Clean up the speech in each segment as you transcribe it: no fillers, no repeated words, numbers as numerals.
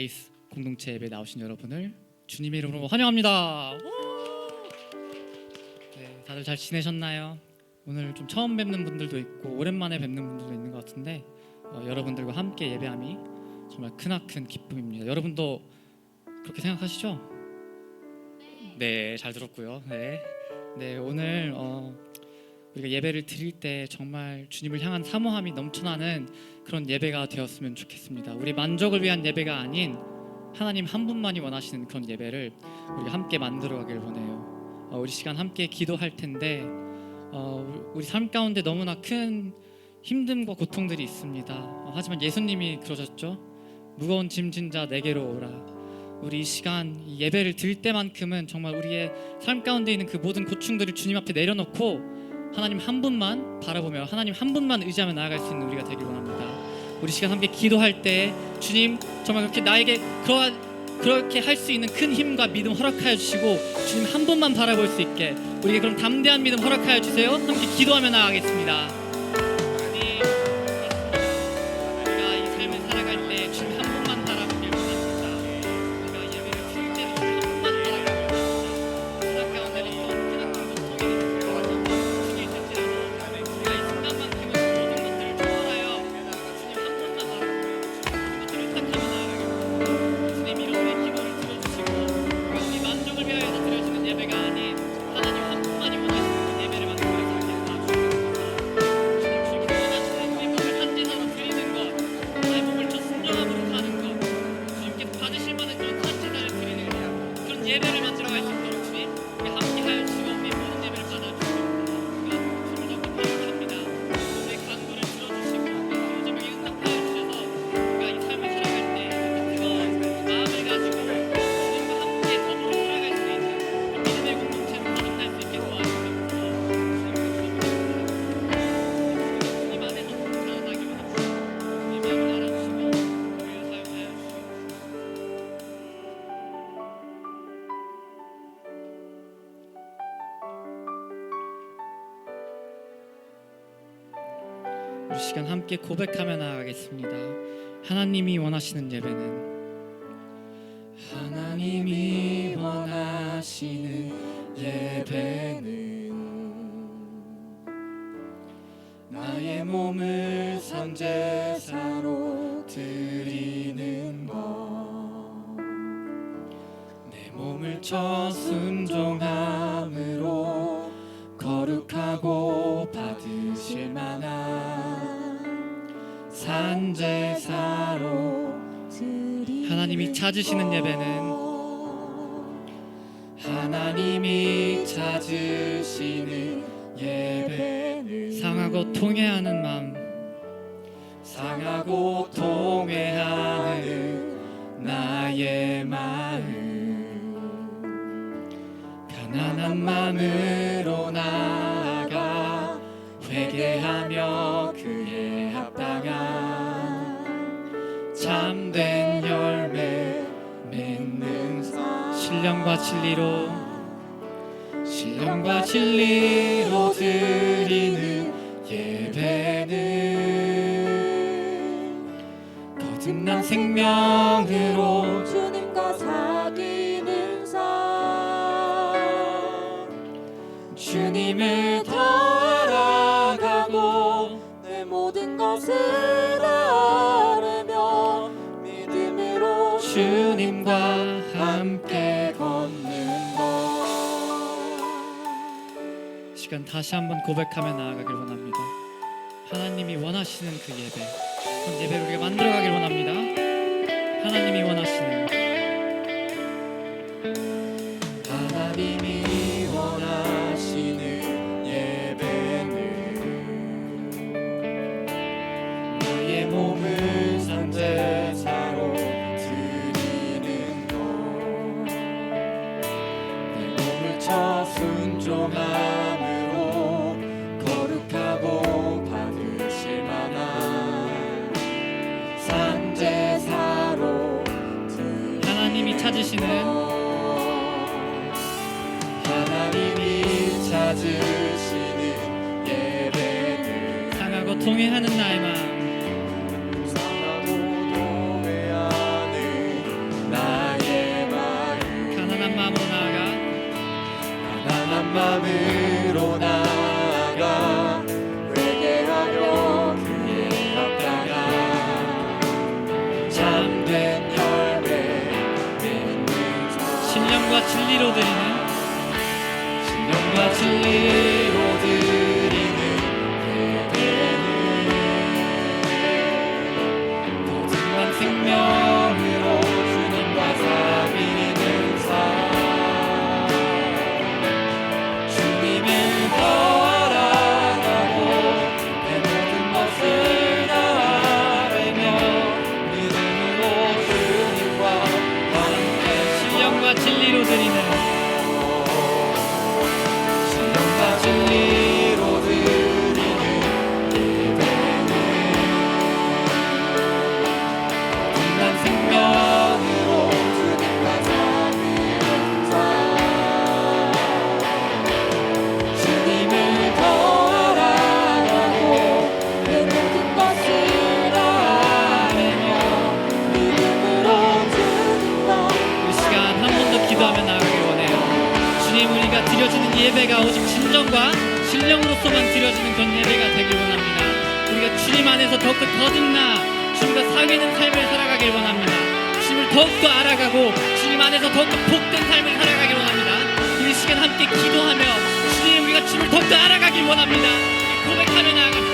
그레이스 공동체 예배에 나오신 여러분을 주님의 이름으로 환영합니다. 네, 다들 잘 지내셨나요? 오늘 좀 처음 뵙는 분들도 있고 오랜만에 뵙는 분들도 있는 것 같은데 여러분들과 함께 예배함이 정말 크나큰 기쁨입니다. 여러분도 그렇게 생각하시죠? 네, 잘 들었고요. 네, 오늘 우리가 예배를 드릴 때 정말 주님을 향한 사모함이 넘쳐나는 그런 예배가 되었으면 좋겠습니다. 우리 만족을 위한 예배가 아닌 하나님 한 분만이 원하시는 그런 예배를 우리가 함께 만들어가길 원해요. 우리 시간 함께 기도할 텐데 우리 삶 가운데 너무나 큰 힘듦과 고통들이 있습니다. 하지만 예수님이 그러셨죠. 무거운 짐진 자 내게로 오라. 우리 이 시간 이 예배를 드릴 때만큼은 정말 우리의 삶 가운데 있는 그 모든 고충들을 주님 앞에 내려놓고 하나님 한 분만 바라보며 하나님 한 분만 의지하며 나아갈 수 있는 우리가 되길 원합니다. 우리 시간 함께 기도할 때 주님 정말 그렇게 나에게 그렇게 할 수 있는 큰 힘과 믿음 허락하여 주시고 주님 한 분만 바라볼 수 있게 우리에게 그런 담대한 믿음 허락하여 주세요. 함께 기도하며 나아가겠습니다. 하나님, 우리가 이 삶을 살아갈 때 주님 한 분만 바라보길 원합니다. 우리가 예배를 드릴 때도 주님 한 분만 바라보길 원합니다. 세상 가운데 어떤 그런 고통이 있을지 우리가 이 순간만큼은 모든 것들을 초월하여 주님 한 분만 바라보며 주님 것들을 택하며 나아가길 원합니다. 주님 이런 우리의 기도를 들어주시고 우리 만족을 위하여서 드려지는 예배가 아닌 하나님 한 분만이 원하시는 그 예배를 만들어 가게 주님 원하시는 우리 몸을 한 제사로 드리는 것, 나의 몸을 저 순종함으로 가는 것, 주님께서 받으실 만한 그런 한 제사를 드리는 것, 그런 예배를 만들어갈 수 있도록 주님 우리 함께하여 주시고 우리 모든 예배를 받아주시고 우리가 주님을 더 기뻐합니다. 우리의 간구를 들어주시고 요즘에 응답하여 주셔서 우리가 이 삶을 살아갈 때 뜨거운 마음을 가지고 주님과 함께 더불어 살아갈 수 있는 믿음의 공동체로 거듭날 수 있게 도와주시옵소서. 주님 안에서 자라나기 원합니다. 주님의 영을 알아주시고 우리를 사용하여 주시옵소서. 우리 시간 함께 고백하며 나아가겠습니다. 하나님이 원하시는 예배는 하나님이 원하시는 예배는 나의 몸을 선제사로 드리는 것, 내 몸을 저 순종함으로 거룩하고 받으실 만한 산제사로 하나님이 찾으시는 예배는 하나님이 찾으시는 예배는 상하고 통회하는 마음, 상하고 통회하는 나의 마음, 가난한 마음으로 나아가 회개하며 그에 합당한 참된 열매 맺는 신령과 진리로 드리는 예배는 거듭난 생명으로 주님과 사귀는 삶, 주님을 더 알아가고 내 모든 것을 다르며 믿음으로 주님과 함께 걷는 것. 시간 다시 한번 고백하며 나아가길 원합니다. 하나님이 원하시는 그 예배, 그런 예배를 우리가 만들어가길 원합니다. 하나님이 원하시는 예배는 나의 몸을 산제사로 드리는 것, 내 몸을 저 순종함으로 거룩하고 받으실 만한 산제사로 하나님이 찾으시는 예배를 상하고 통회하는 나의 마음, 상하고 통회하는 마음으로 나아가 회개하며 그의 앞다가 참된 열매 맺는 자 신령과 진리로 드리는 신령과 진리로 드리는 예배는 거듭난 생명으로 주님과 사귀는 삶 주님을 더 알아가고 내 모든 것을 다하며 믿음으로 주님과 함께 신령과 진리로 드리는 신령과 진리로 드리는 예배는 거듭난 생명으로 주님과 사귀는 삶 주님을 더 알아가고 내 모든 것을 다하며 믿음으로 주님과 이 시간 한 번 더 기도하며 나아가길 원해요. 주님, 우리가 드려지는 예배가 오직 진정과 신령으로서만 드려지는 그런 예배가 되길 원합니다. 우리가 주님 안에서 더욱더 거듭나 주님과 사귀는 삶을 살아가길 원합니다. 주님을 더욱더 알아가고 주님 안에서 더욱더 복된 삶을 살아가길 원합니다. 우리 시간 함께 기도하며 주님, 우리가 주님을 더욱더 알아가길 원합니다. 고백하며 나아갑시다.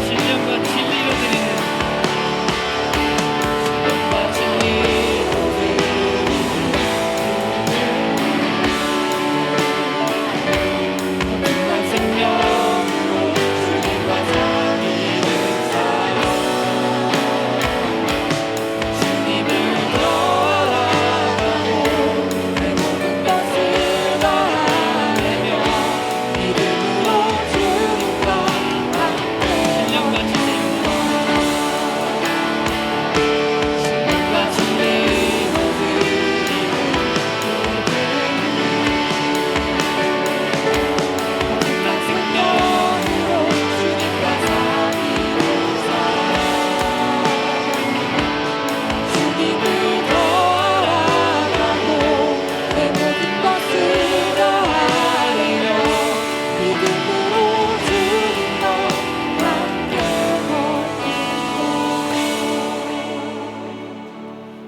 신령과 진리로 드리는 신령과 진리로 드리는 거듭난 생명으로 주님과 사귀는 삶 주님을 더 알아가고 내 모든 것을 다하며 믿음으로 주님과 함께 신령과 진리로 신령과 진리로 드리는 거듭난 생명으로 주님과 사귀는 삶 주님을 더 알아가고 내 모든 것을 다하며 믿음으로 주님과 함께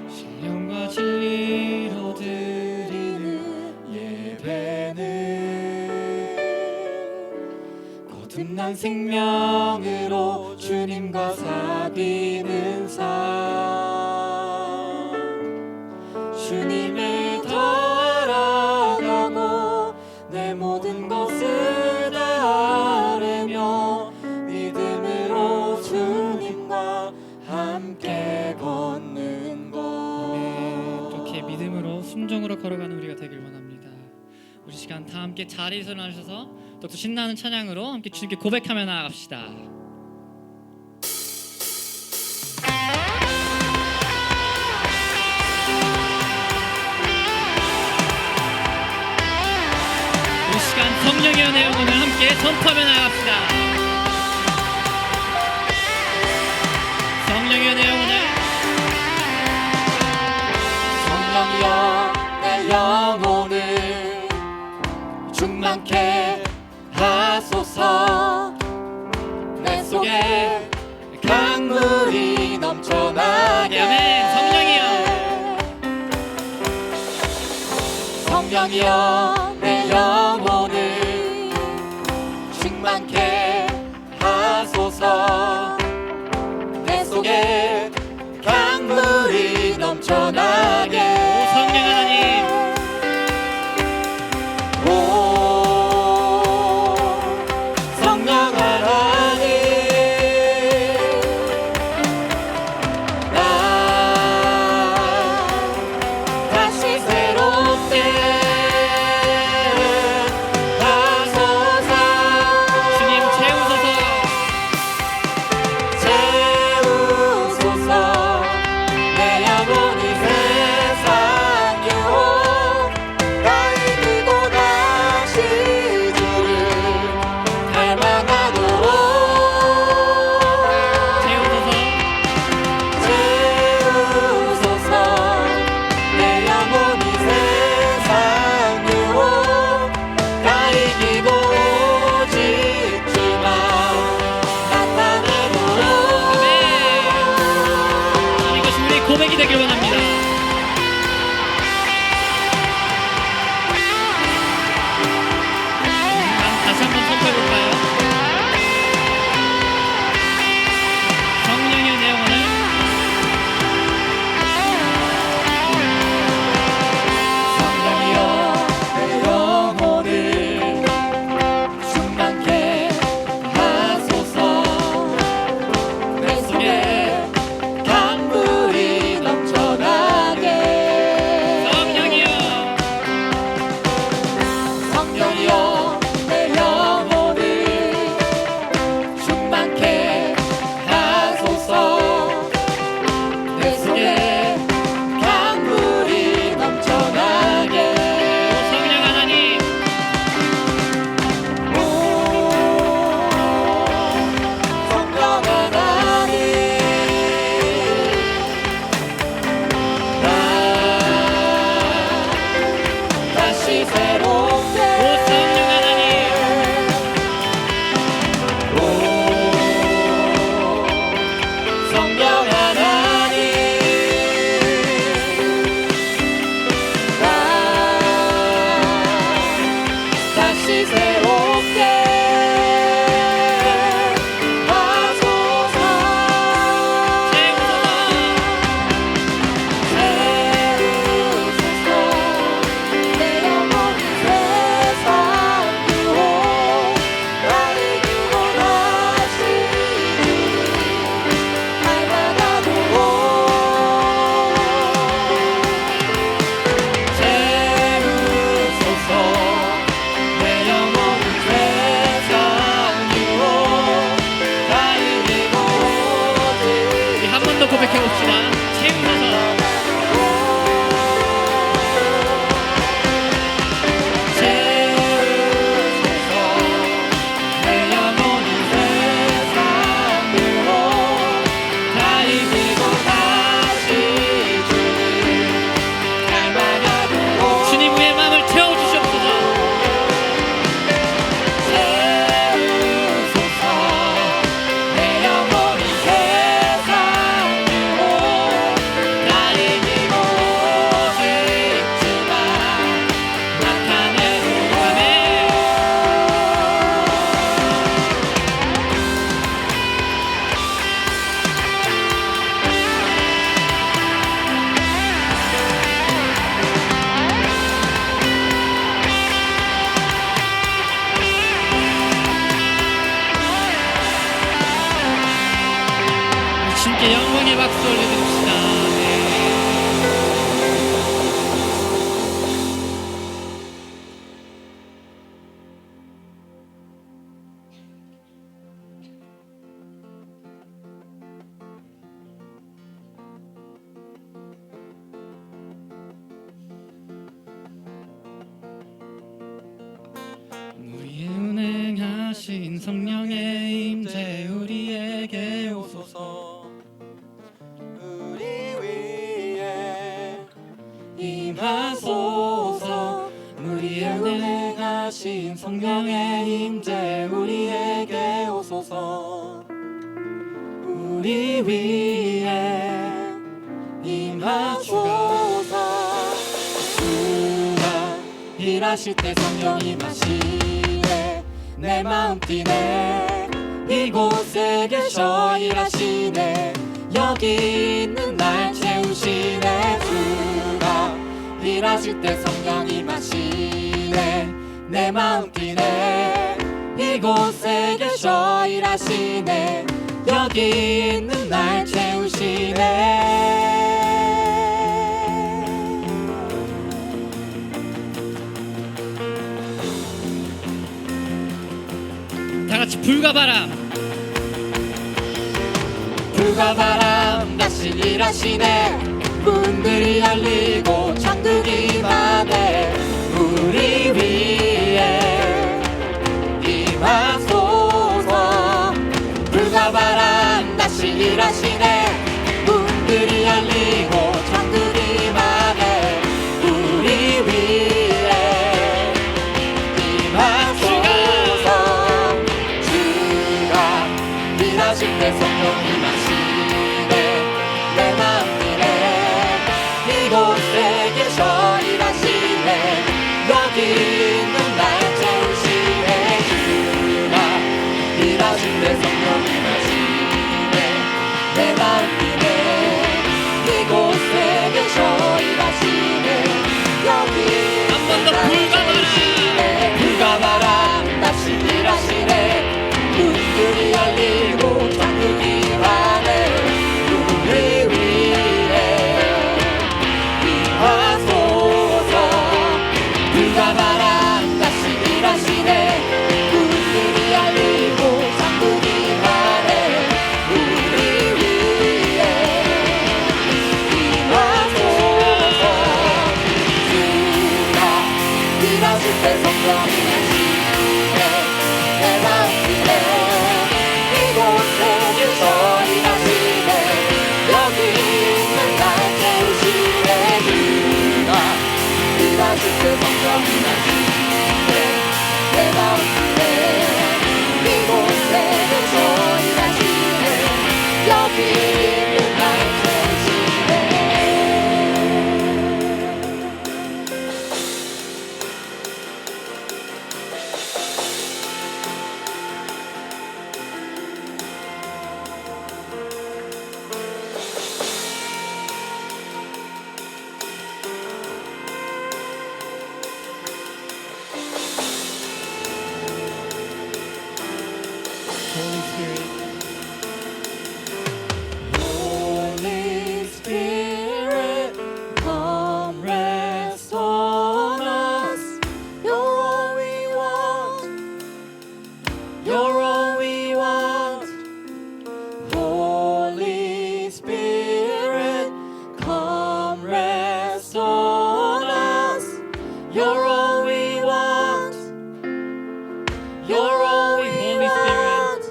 신령과 진리로 드리는 예배는 거듭난 생명으로 주님과 사귀는 삶 주님을 더 알아가고 내 모든 것을 다하며 믿음으로 주님과 함께 걷는 것 이렇게 믿음으로 순종으로 걸어가는 우리가 되길 원합니다. 우리 시간 다 함께 자리에서 일어나셔서 또 신나는 찬양으로 함께 주님께 고백하며 나아갑시다. 우리 시간 성령의 은혜의 오늘 함께 선포하며 나아갑시다. 성령의 은혜의 오늘 성령이여 내 영혼을 충만케 하소서 내 속에 강물이 넘쳐 넘쳐나게 아멘. 성령이여 성령이여 내 영혼을 충만케 하소서 내 속에 강물이 넘쳐나게 오 성령 하나님 오 성령 하나님 나 다시 새롭게 하소서 주님 채우소서 채우소서 내 영혼이 세상 유혹 다 이기고 다시 주를 닮아가도록 채우소서 채우소서 내 영혼이 세상 유혹 다 이기고 오직 주만 나타내도록 아멘. 이것이 우리의 고백이 되길 원합니다. 다시 한번 선포해볼까요? 성령의 내 영혼을 성령이여 내 영혼을 충만케 하소서 내 속에 강물이 넘쳐나게 성령이여 성령이여 내 영혼을 충만케 하소서 내 속에 강물이 넘쳐나게 성령 하나님 오 성령 하나님 나 다시 새롭게 오 성령 하나님 오 성령 하나님 나 다시 새롭게 하소서 채우소서 채우소서 내 영혼이 세상 유혹 다 이기고 다시 닮아가도록 채우소서 내 영혼이 세상 유혹 다 이기고 우리 한 번 더 고백해 봅시다. 채우소서 채우소서 내 영혼이 세상 유혹 다 이기고 다시 주를 닮아가도록 주님 우리의 마음을 채워주시옵소서. 채우소서 내 영혼이 세상 유혹 다 이기고 오직 주만 나타내도록 아멘. 주님께 영광의 박수 올려드립시다. 네. 우리의 운행하신 성령의 임재 우리에게 오소서. 우리 위에 임하소서. 우리의 운행하신 성령의 임재 우리에게 오소서. 우리 위에 일하실 때 성령이 마시네 내 마음 뛰네 이곳에 계셔 일하시네 여기 있는 날 채우시네 주가 일하실 때 성령이 마시네 내 마음 뛰네 이곳에 계셔 일하시네 여기 있는 날 채우시네 다 같이 불과 바람. 불과 바람 다시 일하시네 문들이 열리고 천국이 임하네 우리 위에 임하소서 불과 바람 다시 일하시네 문들이 열리고 천국이 임하네 우리 위에 임하소서 주가 일하실 때 성령이 마시네 내 마음 뛰네 이곳에 계셔 일하시네 여기 있는 날 채우시네 주가 일하실 때 성령이 마시네 내 마음 뛰네 이곳에 계셔 일하시네 여기 한 번 더 불과 바람. 불과 바람 다시 일하시네 문들이 열리고 천국이 임하네 우리 위에 임하소서 불과 바람 다시 일하시네 문들이 열리고 천국이 임하네 우리 위에 임하소서 주가 일하실 때 성령이 마시네 내 마음 뛰네 이곳에 계셔 일하시네 여기 있는 날 채우시네 주가 일하실 때 성령이 마시네 내 마음 뛰네 이곳에 계셔 일하시네 여기 있는 날 채우시네 Holy Spirit, come rest on us. You're all we want. You're all we want. Holy Spirit, come rest on us. You're all we want. You're all we Holy want.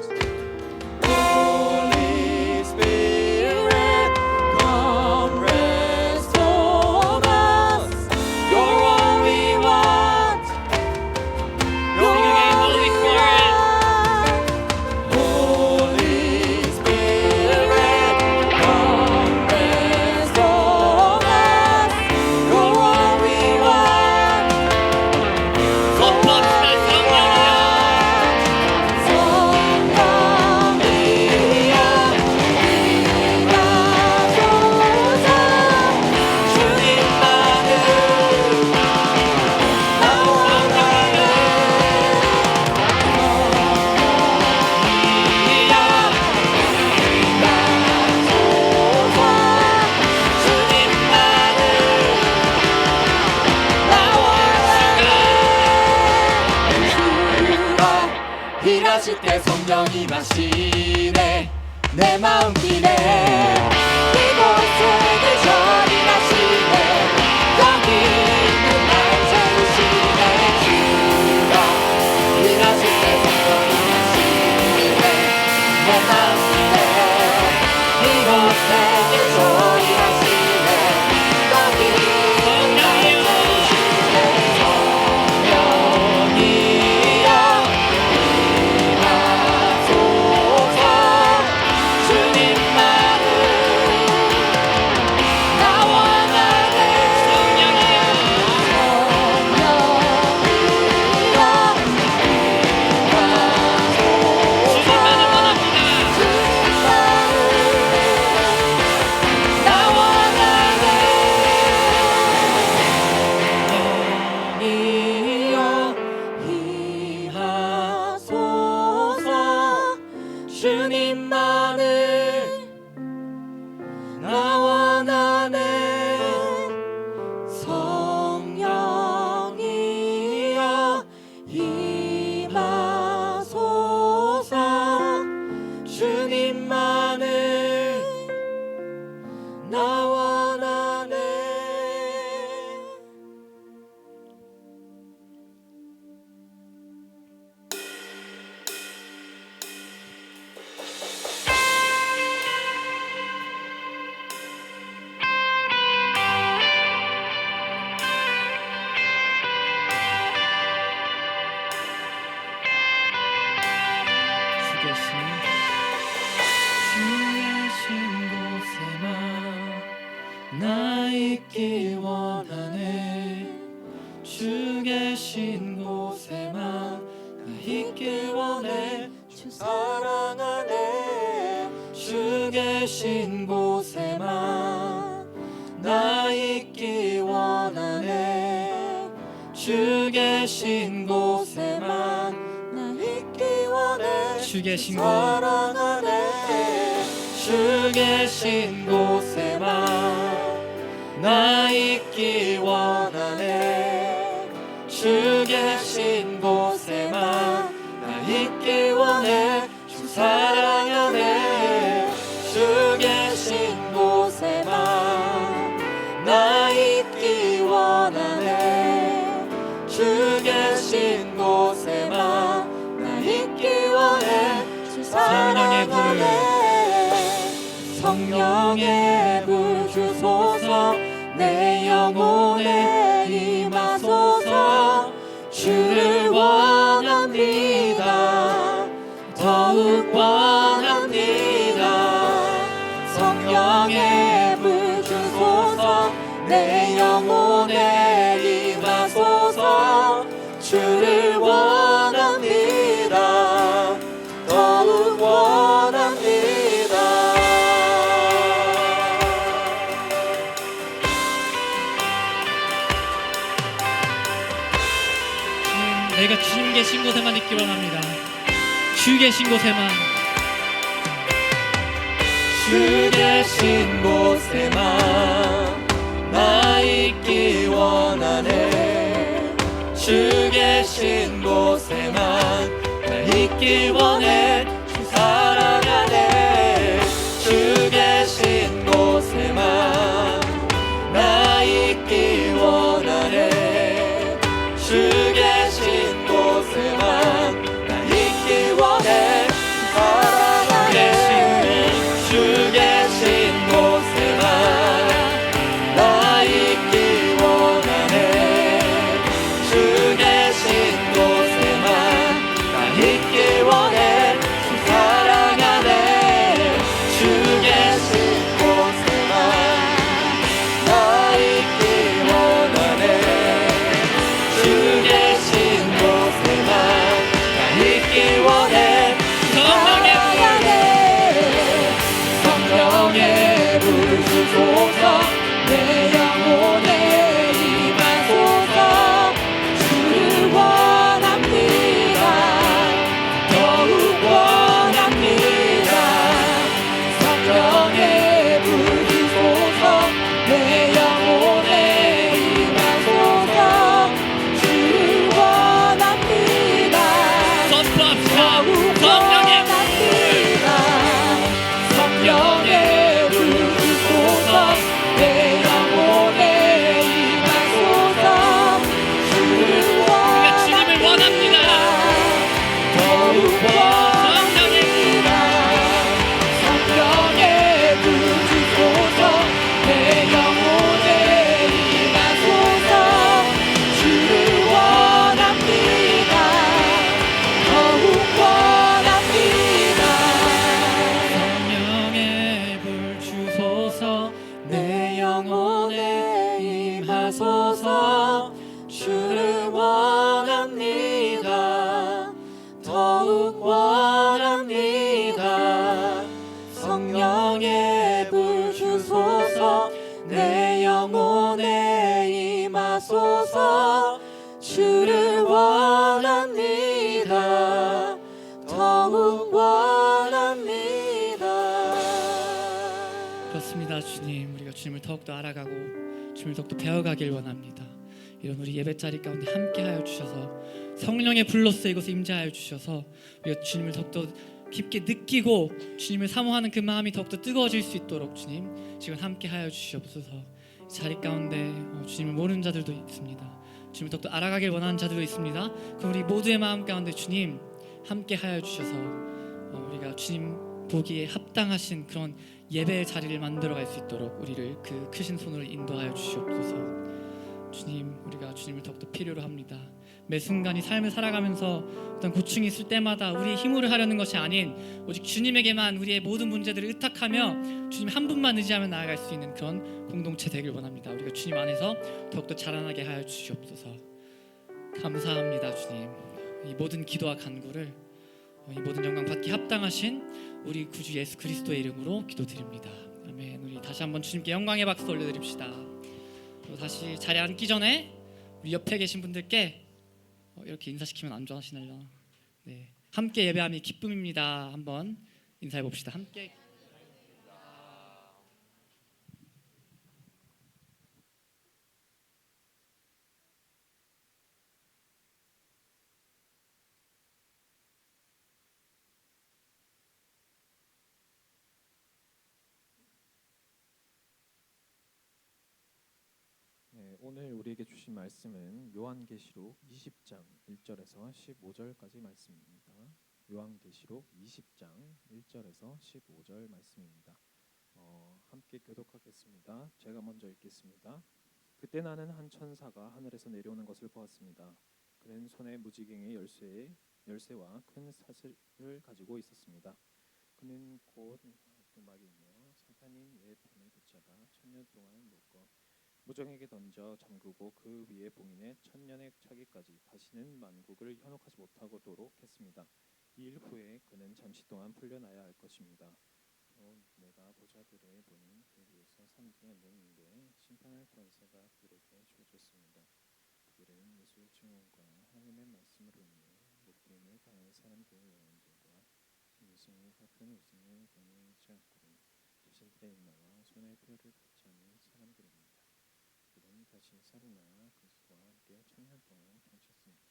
Holy Spirit, come rest on us. You're all we want. You're Sing again, all Holy we Spirit. want. Holy Spirit, come rest on us. You're all we want. 덮어주다 성령이여. 성령이여 임하소서 주님만을 나와 나를 성령이여 임하소서 주님만을 나와 주가 일하실 때 성령이 마시네 내 마음 뛰네 이곳에 계셔 일하시네 여기 있는 날 채우시네 주가 일하실 때 성령이 마시네 내 마음 뛰네 이곳에 계셔 일하시네 여기 있는 날 채우시네 성령이여 임하소서 주님만을 나와 있기 원하네. 주 계신 곳에만 나 있기 원해. 주 사랑하네. 주 계신 곳에만 나 있기 원하네. 주 계신 곳에만 나 있기 원해. 주 계신 곳 사랑하네. 주 계신 곳에만 나 있기 원하네. 주 계신 곳에만 나 있기 원해. 주 사랑하네. 주 계신 곳에만 나 있기 원하네. 주 계신 곳에만 나 있기 원해. 주 성령의 불 성령의 불 주소서. 내 영혼에 임하소서. 주를 원합니다. 더욱 원합니다. 성령의 불 주소서. 내 영혼에 임하소서. 주를 원합니다. 더욱 원합니다. 내가 주님 계신 곳에만 있기 원합니다. 주 계신 곳에만. 주 계신 곳에만 나 있기 원하네. 주 계신 곳에만 나 있기 원해. 주 사랑하네. 주 계신 곳에만 나 있기 원하네. 주 계신 곳에만 나 있기 원해. 사랑하네. 주 계신 곳에만 나 있기 원하네. 주 계신 곳에만 나 있기 원해. 주 사랑하네. 주 계신 곳에만 나 있기 원하네. 주 계신 곳에만 나 있기 원해. 성령의 불 주소서. 내 영혼에 임하소서. 주를 원합니다. 더욱 원합니다. 성령의 불 주소서. 내 영혼에 임하소서. 주를 원합니다. 선포합시다. 더욱 성령의 불. 원합니다. 성령의 불 주소서. 내 영혼에 임하소서. 주를 우리가 주님을 원합니다. 더욱 원합니다. 성령의 불 주소서. 내 영혼에 임하소서. 주를 원합니다. 더욱 원합니다. 성령의 불 주소서. 내 영혼에 임하소서. 주를 원합니다. 더욱 원합니다. 성령의 불 주소서. 내 영혼에 임하소서. 주를 원합니다. 더욱 원합니다. 그렇습니다. 주님, 우리가 주님을 더욱더 알아가고 주님을 더욱더 배워가길 원합니다. 이런 우리 예배 자리 가운데 함께하여 주셔서 성령의 불로써 이곳에 임재하여 주셔서 우리가 주님을 더욱더 깊게 느끼고 주님을 사모하는 그 마음이 더욱더 뜨거워질 수 있도록 주님 지금 함께하여 주시옵소서. 자리 가운데 주님을 모르는 자들도 있습니다. 주님을 더욱더 알아가길 원하는 자들도 있습니다. 그 우리 모두의 마음 가운데 주님 함께하여 주셔서 우리가 주님 보기에 합당하신 그런 예배의 자리를 만들어갈 수 있도록 우리를 그 크신 손으로 인도하여 주시옵소서. 주님, 우리가 주님을 더욱더 필요로 합니다. 매 순간이 삶을 살아가면서 어떤 고충이 있을 때마다 우리의 힘으로 하려는 것이 아닌 오직 주님에게만 우리의 모든 문제들을 의탁하며 주님 한 분만 의지하며 나아갈 수 있는 그런 공동체 되길 원합니다. 우리가 주님 안에서 더욱더 자라나게 하여 주시옵소서. 감사합니다. 주님, 이 모든 기도와 간구를 이 모든 영광 받기 합당하신 우리 구주 예수 그리스도의 이름으로 기도드립니다. 아멘. 우리 다시 한번 주님께 영광의 박수 올려드립시다. 또 다시 자리에 앉기 전에 우리 옆에 계신 분들께 이렇게 인사시키면 안 좋아하시나요? 네, 함께 예배함이 기쁨입니다. 한번 인사해 봅시다. 함께. 네, 오늘 우리에게 주신 말씀은 요한계시록 20장 1절에서 15절까지 말씀입니다. 요한계시록 20장 1절에서 15절 말씀입니다. 함께 교독하겠습니다. 제가 먼저 읽겠습니다. 그때 나는 한 천사가 하늘에서 내려오는 것을 보았습니다. 그는 손에 무지개의 열쇠와 큰 사슬을 가지고 있었습니다. 그는 곧 두막이며 사탄인 옛 판을 붙잡아 1000년 동안 묶어 무정에게 던져 잠그고 그 위에 봉인해 1000년의 차기까지 다시는 만국을 현혹하지 못하도록 했습니다. 이 일 후에 그는 잠시 동안 풀려나야 할 것입니다. 또 내가 보좌들에 보니 그 위에서 사람들이 앉았는데 심판할 권세가 그들에게 주어졌습니다. 그들은 예수의 증언과 하나님의 말씀으로 인해 목배임을 당한 사람들의 영혼들과 짐승의 같은 우승을 경외하지 않고 자신들의 이마와 손의 뼈를 받지 않는 사람들입니다. 그들은 다시 살아나 그리스도와 함께 1000년 동안 통치했습니다.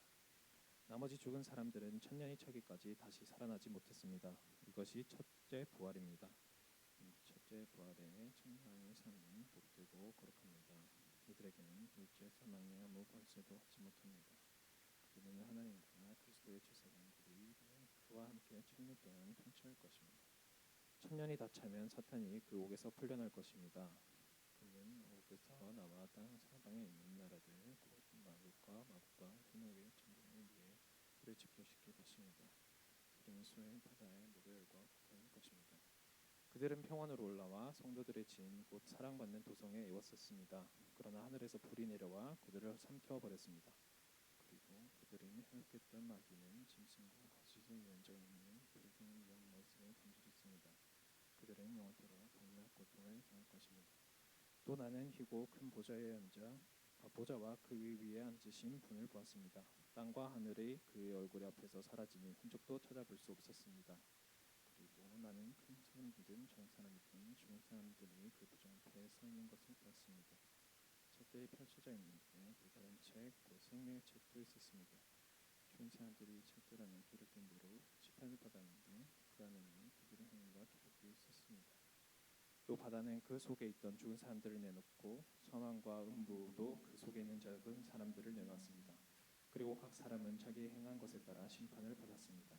나머지 죽은 사람들은 1000년이 차기까지 다시 살아나지 못했습니다. 이것이 첫째 부활입니다. 이 첫째 부활에 천당의 삶은 복되고 거룩합니다. 이들에게는 둘째 사망이 아무 권세도 하지 못합니다. 그들은 하나님과 그리스도의 제사장들이 되어 그와 함께 1000년 동안 통치할 것입니다. 1000년이 다 차면 사탄이 그 옥에서 풀려날 것입니다. 그는 옥에서 나와 땅 사방에 있는 나라들 곧 마국과 현혹의 전쟁을 위해 그를 집결시킬 것입니다. 그들은 수행 바다의 무도열과 같을 것입니다. 그들은 평원으로 올라와 성도들의 진 곧 사랑받는 도성에 에웠었습니다. 그러나 하늘에서 불이 내려와 그들을 삼켜버렸습니다. 그리고 그들은 현혹했던 마귀는 짐승과 거짓의 예언자가 있는 붉은 영못에 던져졌습니다. 그들은 영원토록 복락 고통을 당할 것입니다. 또 나는 희고 큰 보좌와 그 위에 앉으신 분을 보았습니다. 땅과 하늘이 그의 얼굴 앞에서 사라지니 흔적도 찾아볼 수 없었습니다. 그리고 나는 큰 사람이든 작은 사람이든 죽은 사람들이 그 보좌 앞에 서 있는 것을 보았습니다. 책들이 펼쳐져 있는데 또 다른 책, 곧 생명의 책도 있었습니다. 죽은 사람들이 책들 안에 기록된 대로 심판을 받았는데 그 안에는 그들의 행위가 기록되어 있었습니다. 또 바다는 그 속에 있던 죽은 사람들을 내놓고 사망과 음부도 그 속에 있는 작은 사람들을 내놓았습니다. 그리고 각 사람은 자기의 행한 것에 따라 심판을 받았습니다.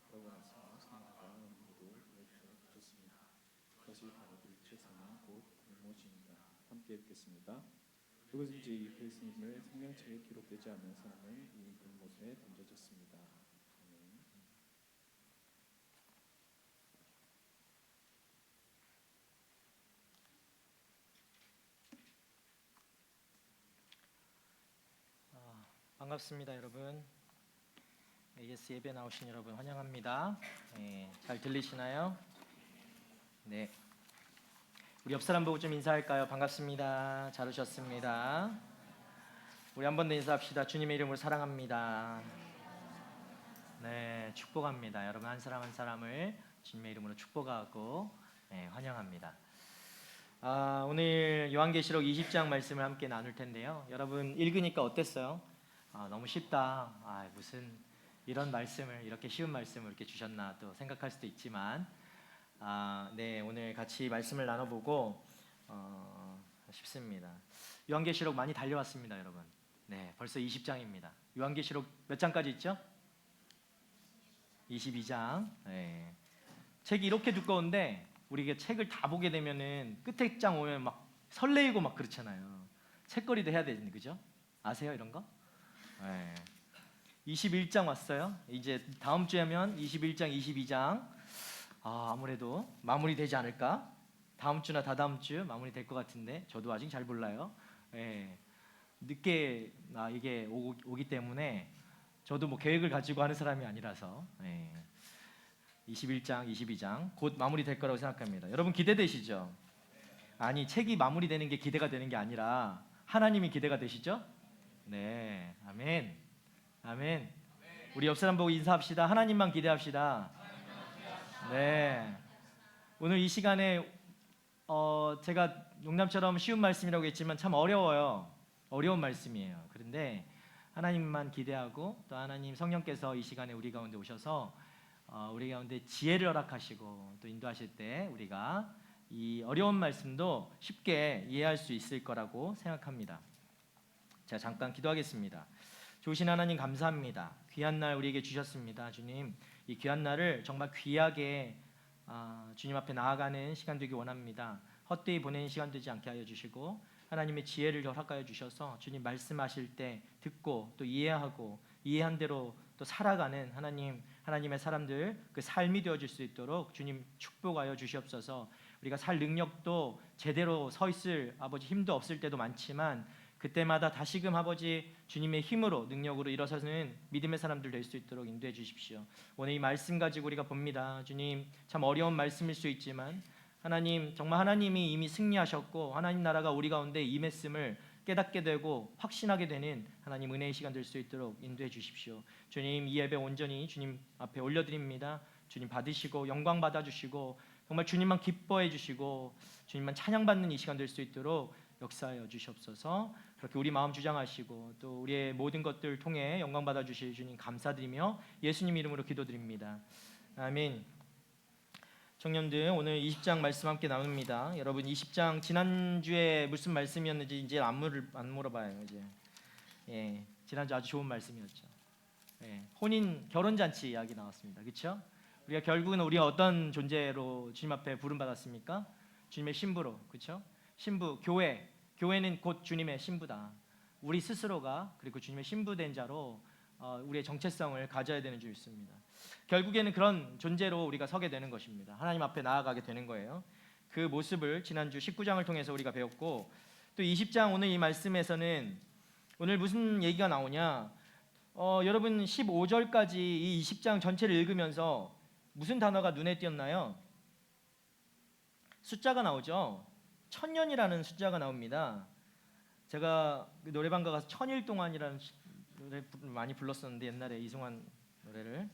그러고 나서 사망과 음부도 그에게 붙었습니다. 그것이 바로 둘째 사망 곧 불못입니다. 함께 읽겠습니다. 누구든지 그 이름을 생명책에 기록되지 않은 사람은 이 불못에 던져졌습니다. 아멘. 반갑습니다, 여러분. AS 예배 나오신 여러분 환영합니다. 잘 들리시나요? 네. 우리 옆 사람 보고 좀 인사할까요? 반갑습니다. 잘 오셨습니다. 우리 한 번 더 인사합시다. 주님의 이름으로 사랑합니다. 네, 축복합니다. 여러분 한 사람 한 사람을 주님의 이름으로 축복하고 환영합니다. 오늘 요한계시록 20장 말씀을 함께 나눌 텐데요. 여러분 읽으니까 어땠어요? 너무 쉽다. 무슨 이런 말씀을 이렇게 쉬운 말씀을 이렇게 주셨나 또 생각할 수도 있지만 네, 오늘 같이 말씀을 나눠보고 싶습니다. 요한계시록 많이 달려왔습니다, 여러분. 네, 벌써 20장입니다. 요한계시록 몇 장까지 있죠? 22장. 네. 책이 이렇게 두꺼운데 우리가 책을 다 보게 되면은 끝에 장 오면 막 설레이고 막 그렇잖아요. 책거리도 해야 되는데, 그죠? 아세요, 이런 거? 네. 21장 왔어요. 이제 다음 주에면 21장, 22장 아무래도 마무리되지 않을까? 다음 주나 다다음 주 마무리될 것 같은데 저도 아직 잘 몰라요. 예. 늦게 이게 오기 때문에 저도 뭐 계획을 가지고 하는 사람이 아니라서 21장, 22장 곧 마무리될 거라고 생각합니다. 여러분 기대되시죠? 아니 책이 마무리되는 게 기대가 되는 게 아니라 하나님이 기대가 되시죠? 네, 아멘, 아멘. 우리 옆 사람 보고 인사합시다. 하나님만 기대합시다. 네, 오늘 이 시간에 제가 농담처럼 쉬운 말씀이라고 했지만 참 어려워요. 어려운 말씀이에요. 그런데 하나님만 기대하고 또 하나님 성령께서 이 시간에 우리 가운데 오셔서 우리 가운데 지혜를 허락하시고 또 인도하실 때 우리가 이 어려운 말씀도 쉽게 이해할 수 있을 거라고 생각합니다. 자, 잠깐 기도하겠습니다. 좋으신 하나님 감사합니다. 귀한 날 우리에게 주셨습니다. 주님, 이 귀한 날을 정말 귀하게 주님 앞에 나아가는 시간 되기 원합니다. 헛되이 보내는 시간 되지 않게 하여 주시고 하나님의 지혜를 허락하여 주셔서 주님 말씀하실 때 듣고 또 이해하고 이해한 대로 또 살아가는 하나님의 사람들 그 삶이 되어질 수 있도록 주님 축복하여 주시옵소서. 우리가 살 능력도 제대로 서 있을 아버지 힘도 없을 때도 많지만 그때마다 다시금 아버지 주님의 힘으로 능력으로 일어서는 믿음의 사람들 될 수 있도록 인도해 주십시오. 오늘 이 말씀 가지고 우리가 봅니다. 주님 참 어려운 말씀일 수 있지만 하나님 정말 하나님이 이미 승리하셨고 하나님 나라가 우리 가운데 임했음을 깨닫게 되고 확신하게 되는 하나님 은혜의 시간 될 수 있도록 인도해 주십시오. 주님 이 예배 온전히 주님 앞에 올려드립니다. 주님 받으시고 영광 받아주시고 정말 주님만 기뻐해 주시고 주님만 찬양받는 이 시간 될 수 있도록 역사하여 주시옵소서. 그렇게 우리 마음 주장하시고 또 우리의 모든 것들 통해 영광 받아주실 주님 감사드리며 예수님 이름으로 기도드립니다. 아멘. 청년들 오늘 20장 말씀 함께 나눕니다. 여러분 20장 지난주에 무슨 말씀이었는지 이제 안 물어봐요. 이제 지난주 아주 좋은 말씀이었죠. 혼인 결혼잔치 이야기 나왔습니다. 그렇죠? 우리가 결국은 우리가 어떤 존재로 주님 앞에 부름 받았습니까? 주님의 신부로. 그렇죠? 신부 교회는 곧 주님의 신부다. 우리 스스로가 그리고 주님의 신부된 자로 우리의 정체성을 가져야 되는 줄 믿습니다. 결국에는 그런 존재로 우리가 서게 되는 것입니다. 하나님 앞에 나아가게 되는 거예요. 그 모습을 지난주 19장을 통해서 우리가 배웠고 또 20장 오늘 이 말씀에서는 오늘 무슨 얘기가 나오냐? 여러분 15절까지 이 20장 전체를 읽으면서 무슨 단어가 눈에 띄었나요? 숫자가 나오죠. 1000년이라는 숫자가 나옵니다. 제가 그 노래방 가서 1000일 동안이라는 노래 많이 불렀었는데 옛날에 이승환 노래를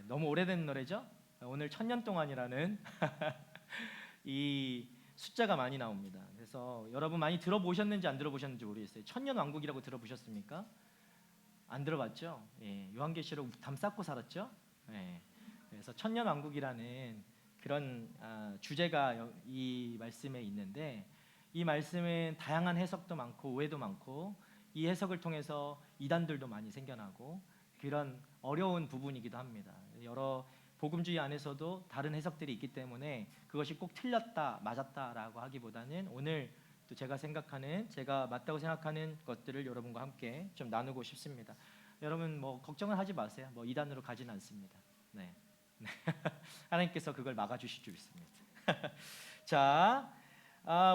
너무 오래된 노래죠. 오늘 1000년 동안이라는 이 숫자가 많이 나옵니다. 그래서 여러분 많이 들어보셨는지 안 들어보셨는지 모르겠어요. 천년 왕국이라고 들어보셨습니까? 안 들어봤죠? 요한계시록 담 쌓고 살았죠? 그래서 천년 왕국이라는 그런 주제가 이 말씀에 있는데 이 말씀은 다양한 해석도 많고 오해도 많고 이 해석을 통해서 이단들도 많이 생겨나고 그런 어려운 부분이기도 합니다. 여러 복음주의 안에서도 다른 해석들이 있기 때문에 그것이 꼭 틀렸다 맞았다라고 하기보다는 오늘 또 제가 맞다고 생각하는 것들을 여러분과 함께 좀 나누고 싶습니다. 여러분 뭐 걱정을 하지 마세요. 뭐 이단으로 가지는 않습니다. 하나님께서 그걸 막아주실 줄 믿습니다. 자,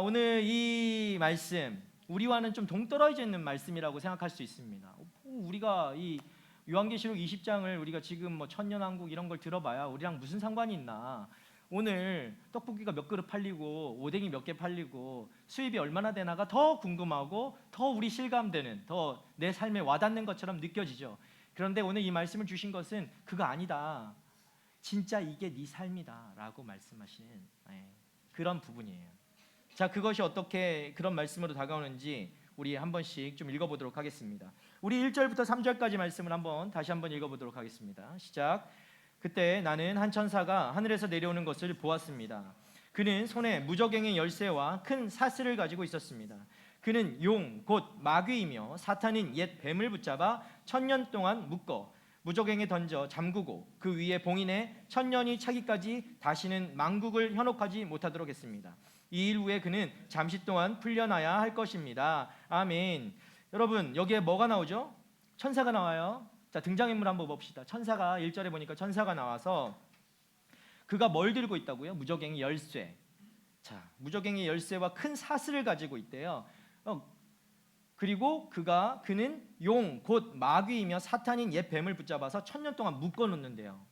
오늘 이 말씀 우리와는 좀 동떨어져 있는 말씀이라고 생각할 수 있습니다. 우리가 이 요한계시록 20장을 우리가 지금 뭐 천년왕국 이런 걸 들어봐야 우리랑 무슨 상관이 있나? 오늘 떡볶이가 몇 그릇 팔리고 오뎅이 몇 개 팔리고 수입이 얼마나 되나가 더 궁금하고 더 우리 실감되는 더 내 삶에 와닿는 것처럼 느껴지죠. 그런데 오늘 이 말씀을 주신 것은 그거 아니다. 진짜 이게 네 삶이다라고 말씀하시는 그런 부분이에요. 자, 그것이 어떻게 그런 말씀으로 다가오는지 우리 한 번씩 좀 읽어보도록 하겠습니다. 우리 1절부터 3절까지 말씀을 다시 한번 읽어보도록 하겠습니다. 시작. 그때 나는 한 천사가 하늘에서 내려오는 것을 보았습니다. 그는 손에 무저갱의 열쇠와 큰 사슬을 가지고 있었습니다. 그는 용 곧 마귀이며 사탄인 옛 뱀을 붙잡아 1000년 동안 묶어 무저갱에 던져 잠그고 그 위에 봉인해 1000년이 차기까지 다시는 만국을 현혹하지 못하도록 했습니다. 이 일 후에 그는 잠시 동안 풀려나야 할 것입니다. 아멘. 여러분 여기에 뭐가 나오죠? 천사가 나와요. 자, 등장인물 한번 봅시다. 천사가 1절에 보니까 천사가 나와서 그가 뭘 들고 있다고요? 무저갱이 열쇠. 자, 무저갱이 열쇠와 큰 사슬을 가지고 있대요. 그리고 그는 용 곧 마귀이며 사탄인 옛 뱀을 붙잡아서 1000년 동안 묶어 놓는데요.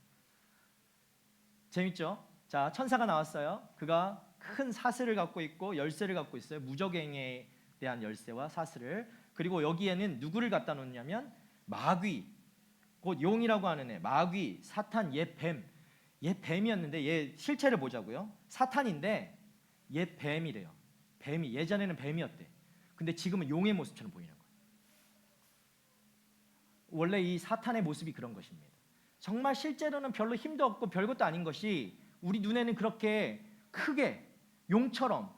재밌죠? 자, 천사가 나왔어요. 그가 큰 사슬을 갖고 있고 열쇠를 갖고 있어요. 무저갱이에 대한 열쇠와 사슬을. 그리고 여기에는 누구를 갖다 놓냐면 마귀, 곧 용이라고 하는 애, 마귀, 사탄, 옛 뱀이었는데 얘 실체를 보자고요. 사탄인데 옛 뱀이래요. 뱀이 예전에는 뱀이었대. 근데 지금은 용의 모습처럼 보이는 거예요. 원래 이 사탄의 모습이 그런 것입니다. 정말 실제로는 별로 힘도 없고 별것도 아닌 것이 우리 눈에는 그렇게 크게 용처럼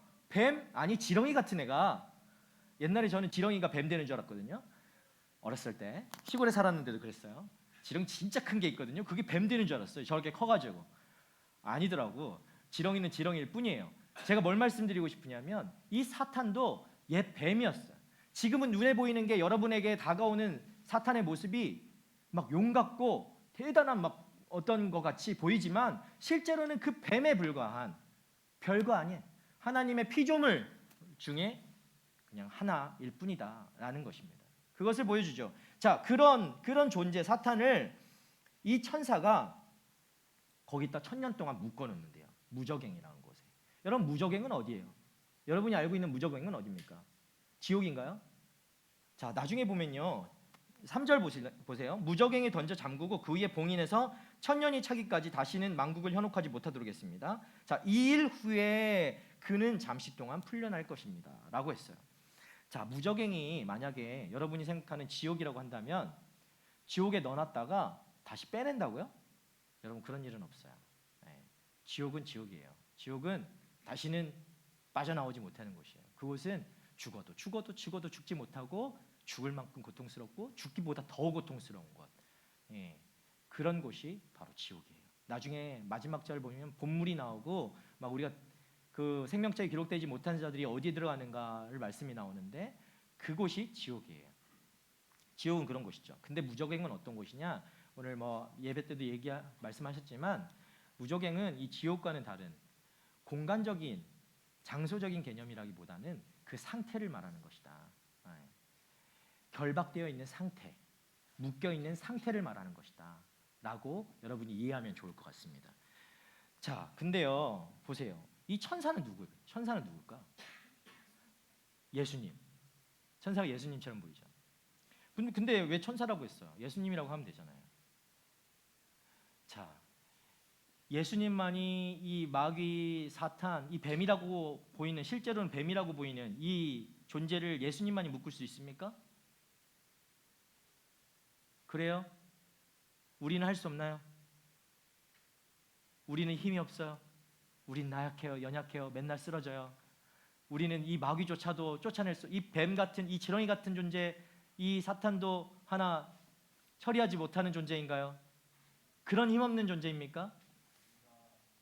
지렁이 같은 애가, 옛날에 저는 지렁이가 뱀 되는 줄 알았거든요. 어렸을 때 시골에 살았는데도 그랬어요. 지렁이 진짜 큰 게 있거든요. 그게 뱀 되는 줄 알았어요. 저렇게 커가지고. 아니더라고. 지렁이는 지렁이일 뿐이에요. 제가 뭘 말씀드리고 싶으냐면 이 사탄도 옛 뱀이었어요. 지금은 눈에 보이는 게 여러분에게 다가오는 사탄의 모습이 막 용 같고 대단한 막 어떤 것 같이 보이지만 실제로는 그 뱀에 불과한 별거 아닌 하나님의 피조물 중에 그냥 하나일 뿐이다라는 것입니다. 그것을 보여주죠. 자, 그런 존재 사탄을 이 천사가 거기다 1000년 동안 묶어 놓는데요. 무저갱이라는 곳에. 여러분, 무저갱은 어디예요? 여러분이 알고 있는 무저갱은 어디입니까? 지옥인가요? 자, 나중에 보면요. 3절 보세요. 무저갱이 던져 잠그고 그 위에 봉인해서 1000년이 차기까지 다시는 만국을 현혹하지 못하도록 했습니다. 자, 2일 후에 그는 잠시 동안 풀려날 것입니다. 라고 했어요. 자, 무저갱이 만약에 여러분이 생각하는 지옥이라고 한다면 지옥에 넣어놨다가 다시 빼낸다고요? 여러분, 그런 일은 없어요. 네. 지옥은 지옥이에요. 지옥은 다시는 빠져나오지 못하는 곳이에요. 그곳은 죽어도 죽지 못하고 죽을 만큼 고통스럽고 죽기보다 더 고통스러운 곳. 예. 그런 곳이 바로 지옥이에요. 나중에 마지막 절 보면 본물이 나오고 막 우리가 그 생명책에 기록되지 못한 자들이 어디에 들어가는가를 말씀이 나오는데 그곳이 지옥이에요. 지옥은 그런 곳이죠. 근데 무저갱은 어떤 곳이냐? 오늘 뭐 예배 때도 말씀하셨지만 무저갱은 이 지옥과는 다른 공간적인 장소적인 개념이라기보다는 그 상태를 말하는 것이다. 결박되어 있는 상태, 묶여 있는 상태를 말하는 것이다. 라고 여러분이 이해하면 좋을 것 같습니다. 자, 근데요, 보세요. 이 천사는 누굴까? 예수님. 천사가 예수님처럼 보이죠. 근데 왜 천사라고 했어요? 예수님이라고 하면 되잖아요. 자, 예수님만이 이 마귀, 사탄, 이 뱀이라고 보이는, 실제로는 뱀이라고 보이는 이 존재를 예수님만이 묶을 수 있습니까? 그래요? 우리는 할 수 없나요? 우리는 힘이 없어요. 우린 나약해요. 연약해요. 맨날 쓰러져요. 우리는 이 마귀조차도 쫓아낼 이 뱀 같은, 이 지렁이 같은 존재, 이 사탄도 하나 처리하지 못하는 존재인가요? 그런 힘없는 존재입니까?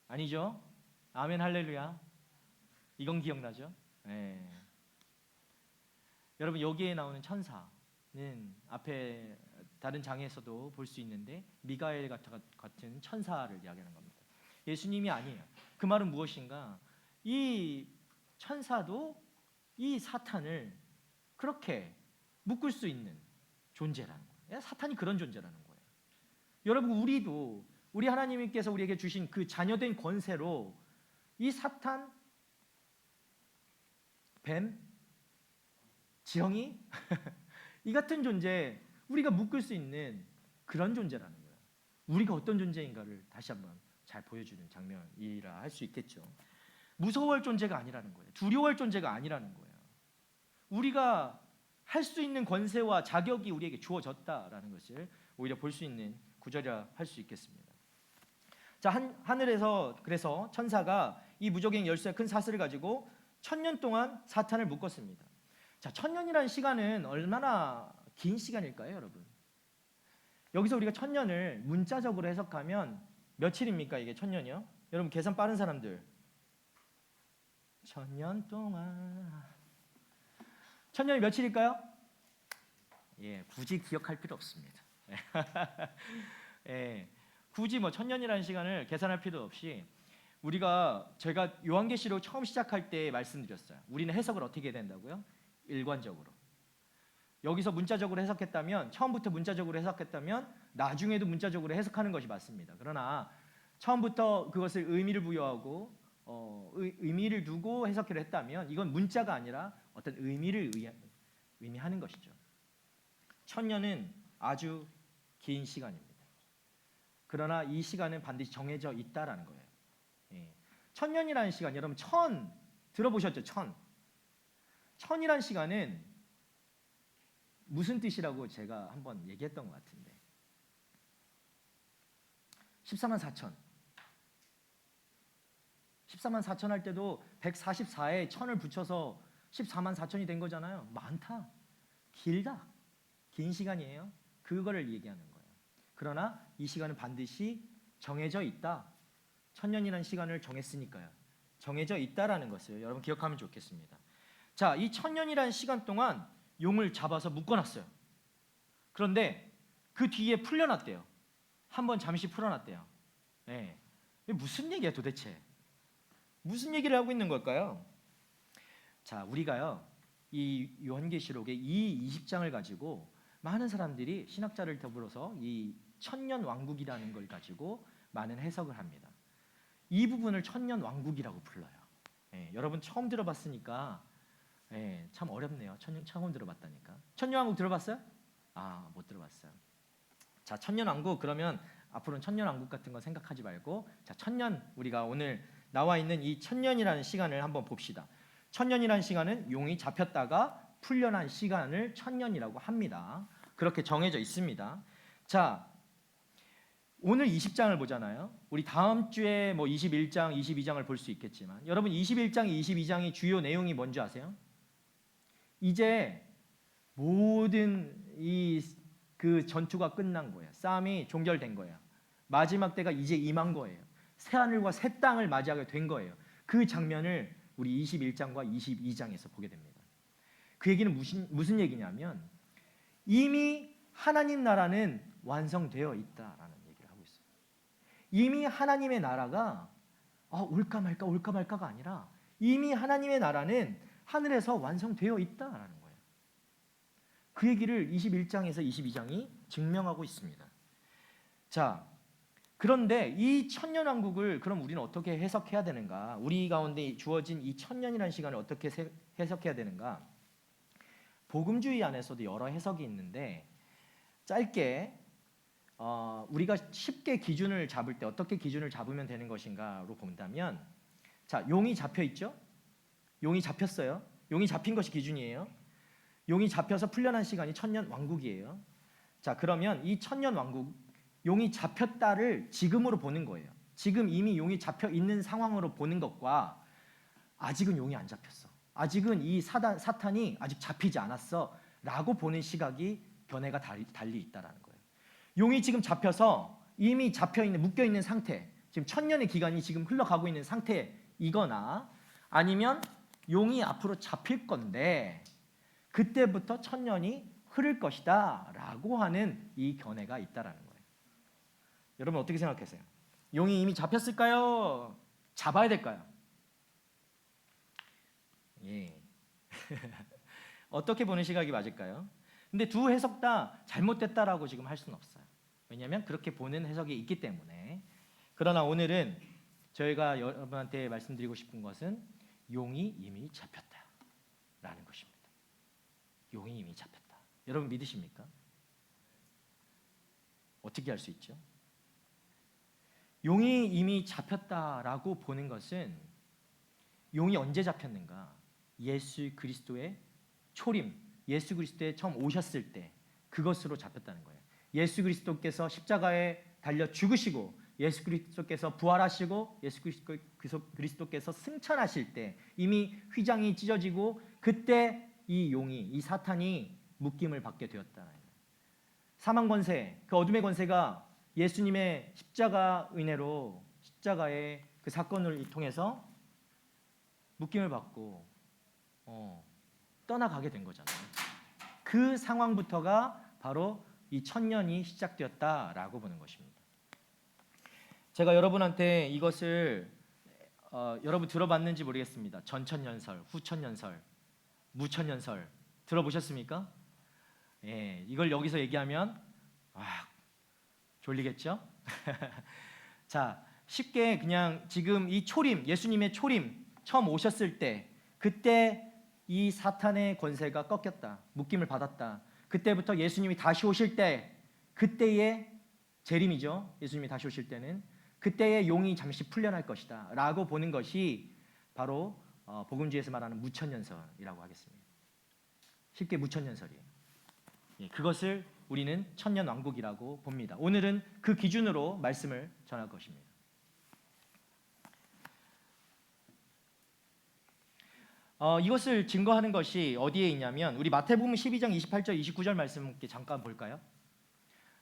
아니죠. 아멘 할렐루야. 이건 기억나죠? 네. 여러분, 여기에 나오는 천사는 앞에 다른 장에서도 볼 수 있는데 미가엘 같은 천사를 이야기하는 겁니다. 예수님이 아니에요. 그 말은 무엇인가? 이 천사도 이 사탄을 그렇게 묶을 수 있는 존재라는 거예요. 사탄이 그런 존재라는 거예요. 여러분, 우리 하나님께서 우리에게 주신 그 자녀된 권세로 이 사탄, 뱀, 지렁이 이 같은 존재 우리가 묶을 수 있는 그런 존재라는 거예요. 우리가 어떤 존재인가를 다시 한번 잘 보여주는 장면이라 할 수 있겠죠. 무서워할 존재가 아니라는 거예요. 두려워할 존재가 아니라는 거예요. 우리가 할 수 있는 권세와 자격이 우리에게 주어졌다라는 것을 오히려 볼 수 있는 구절이라 할 수 있겠습니다. 자, 하늘에서 그래서 천사가 이 무저갱 열쇠 큰 사슬을 가지고 1000년 동안 사탄을 묶었습니다. 자, 1000년이라는 시간은 얼마나 긴 시간일까요, 여러분? 여기서 우리가 1000년을 문자적으로 해석하면 며칠입니까? 이게 1000년이요? 여러분, 계산 빠른 사람들. 1000년 동안 1000년이 며칠일까요? 예, 굳이 기억할 필요 없습니다. 예, 굳이 뭐 천년이라는 시간을 계산할 필요 없이 제가 요한계시록 처음 시작할 때 말씀드렸어요. 우리는 해석을 어떻게 해야 된다고요? 일관적으로. 여기서 문자적으로 해석했다면, 처음부터 문자적으로 해석했다면 나중에도 문자적으로 해석하는 것이 맞습니다. 그러나 처음부터 그것을 의미를 부여하고 의미를 두고 해석을 했다면 이건 문자가 아니라 어떤 의미를 의미하는 것이죠. 천년은 아주 긴 시간입니다. 그러나 이 시간은 반드시 정해져 있다라는 거예요. 예. 천년이라는 시간, 여러분 천 들어보셨죠? 천이라는 시간은 무슨 뜻이라고 제가 한번 얘기했던 것 같은데 14만 4천 14만 4천 할 때도 144에 천을 붙여서 14만 4천이 된 거잖아요. 많다, 길다, 긴 시간이에요. 그거를 얘기하는 거예요. 그러나 이 시간은 반드시 정해져 있다. 천년이라는 시간을 정했으니까요. 정해져 있다라는 것을 여러분 기억하면 좋겠습니다. 자, 이 천년이라는 시간 동안 용을 잡아서 묶어놨어요. 그런데 그 뒤에 풀려났대요. 한번 잠시 풀어놨대요. 네. 이게 무슨 얘기야 도대체? 무슨 얘기를 하고 있는 걸까요? 자, 우리가요 이 요한계시록의 이 20장을 가지고 많은 사람들이 신학자를 더불어서 이 천년 왕국이라는 걸 가지고 많은 해석을 합니다. 이 부분을 천년 왕국이라고 불러요. 여러분 처음 들어봤으니까 참 어렵네요. 처음 들어봤다니까. 천년 왕국 들어봤어요? 아, 못 들어봤어요. 자, 천년 왕국, 그러면 앞으로는 천년 왕국 같은 거 생각하지 말고, 자, 천년, 우리가 오늘 나와 있는 이 천년이라는 시간을 한번 봅시다. 천년이라는 시간은 용이 잡혔다가 풀려난 시간을 천년이라고 합니다. 그렇게 정해져 있습니다. 자, 오늘 20장을 보잖아요. 우리 다음 주에 뭐 21장, 22장을 볼 수 있겠지만 여러분 21장, 22장의 주요 내용이 뭔지 아세요? 이제 모든 그 전투가 끝난 거예요. 싸움이 종결된 거예요. 마지막 때가 이제 임한 거예요. 새 하늘과 새 땅을 맞이하게 된 거예요. 그 장면을 우리 21장과 22장에서 보게 됩니다. 그 얘기는 무슨 얘기냐면 이미 하나님 나라는 완성되어 있다라는 얘기를 하고 있어요. 이미 하나님의 나라가 올까 말까가 아니라 이미 하나님의 나라는 하늘에서 완성되어 있다라는 거예요. 그 얘기를 21장에서 22장이 증명하고 있습니다. 자, 그런데 이 천년왕국을 그럼 우리는 어떻게 해석해야 되는가? 우리 가운데 주어진 이 천년이라는 시간을 어떻게 해석해야 되는가? 복음주의 안에서도 여러 해석이 있는데 짧게 우리가 쉽게 기준을 잡을 때 어떻게 기준을 잡으면 되는 것인가로 본다면, 자, 용이 잡혀 있죠? 용이 잡혔어요. 용이 잡힌 것이 기준이에요. 용이 잡혀서 풀려난 시간이 천년 왕국이에요. 자, 그러면 이 천년 왕국, 용이 잡혔다를 지금으로 보는 거예요. 지금 이미 용이 잡혀 있는 상황으로 보는 것과 아직은 용이 안 잡혔어, 아직은 이 사탄이 아직 잡히지 않았어 라고 보는 시각이 견해가 달리 있다라는 거예요. 용이 지금 잡혀서 이미 잡혀있는, 묶여있는 상태, 지금 천년의 기간이 지금 흘러가고 있는 상태이거나 아니면 용이 앞으로 잡힐 건데 그때부터 천년이 흐를 것이다 라고 하는 이 견해가 있다라는 거예요. 여러분 어떻게 생각하세요? 용이 이미 잡혔을까요? 잡아야 될까요? 예. 어떻게 보는 시각이 맞을까요? 근데 두 해석 다 잘못됐다라고 지금 할 수는 없어요. 왜냐하면 그렇게 보는 해석이 있기 때문에. 그러나 오늘은 저희가 여러분한테 말씀드리고 싶은 것은 용이 이미 잡혔다라는 것입니다. 용이 이미 잡혔다. 여러분 믿으십니까? 어떻게 할 수 있죠? 용이 이미 잡혔다라고 보는 것은 용이 언제 잡혔는가? 예수 그리스도의 초림, 예수 그리스도에 처음 오셨을 때 그것으로 잡혔다는 거예요. 예수 그리스도께서 십자가에 달려 죽으시고 예수 그리스도께서 부활하시고 예수 그리스도께서 승천하실 때 이미 휘장이 찢어지고 그때 이 용이, 이 사탄이 묶임을 받게 되었다는 거예요. 사망 권세, 그 어둠의 권세가 예수님의 십자가 은혜로 십자가의 그 사건을 통해서 묶임을 받고 떠나가게 된 거잖아요. 그 상황부터가 바로 이 천년이 시작되었다라고 보는 것입니다. 제가 여러분한테 이것을 여러분 들어봤는지 모르겠습니다. 전천년설, 후천년설, 무천년설 들어보셨습니까? 예, 이걸 여기서 얘기하면 졸리겠죠? 자, 쉽게 그냥 지금 이 초림, 예수님의 초림 처음 오셨을 때 그때 이 사탄의 권세가 꺾였다. 묶임을 받았다. 그때부터 예수님이 다시 오실 때 그때의 재림이죠. 예수님이 다시 오실 때는 그때의 용이 잠시 풀려날 것이다 라고 보는 것이 바로 복음주에서 말하는 무천년설이라고 하겠습니다. 쉽게 무천년설이에요. 예, 그것을 우리는 천년왕국이라고 봅니다. 오늘은 그 기준으로 말씀을 전할 것입니다. 이것을 증거하는 것이 어디에 있냐면 우리 마태복음 12장 28절 29절 말씀 함께 잠깐 볼까요?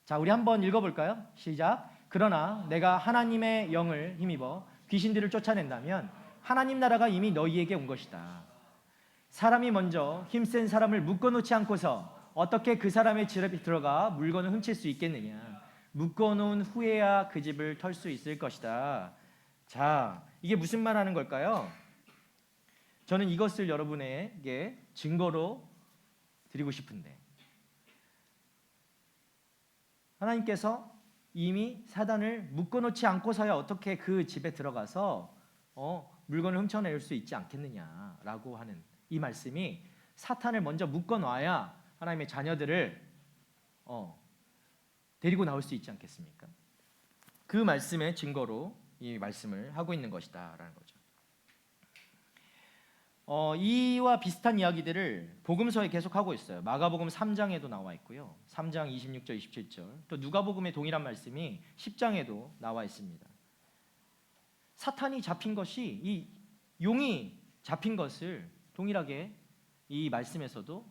자, 우리 한번 읽어볼까요? 시작. 그러나 내가 하나님의 영을 힘입어 귀신들을 쫓아낸다면 하나님 나라가 이미 너희에게 온 것이다. 사람이 먼저 힘센 사람을 묶어놓지 않고서 어떻게 그 사람의 집에 들어가 물건을 훔칠 수 있겠느냐. 묶어놓은 후에야 그 집을 털 수 있을 것이다. 자, 이게 무슨 말 하는 걸까요? 저는 이것을 여러분에게 증거로 드리고 싶은데 하나님께서 이미 사단을 묶어놓지 않고서야 어떻게 그 집에 들어가서 물건을 훔쳐낼 수 있지 않겠느냐라고 하는 이 말씀이 사탄을 먼저 묶어놔야 하나님의 자녀들을 데리고 나올 수 있지 않겠습니까? 그 말씀의 증거로 이 말씀을 하고 있는 것이다라는 거죠. 이와 비슷한 이야기들을 복음서에 계속하고 있어요. 마가복음 3장에도 나와 있고요. 3장 26절 27절 또 누가복음의 동일한 말씀이 10장에도 나와 있습니다. 사탄이 잡힌 것이 이 용이 잡힌 것을 동일하게 이 말씀에서도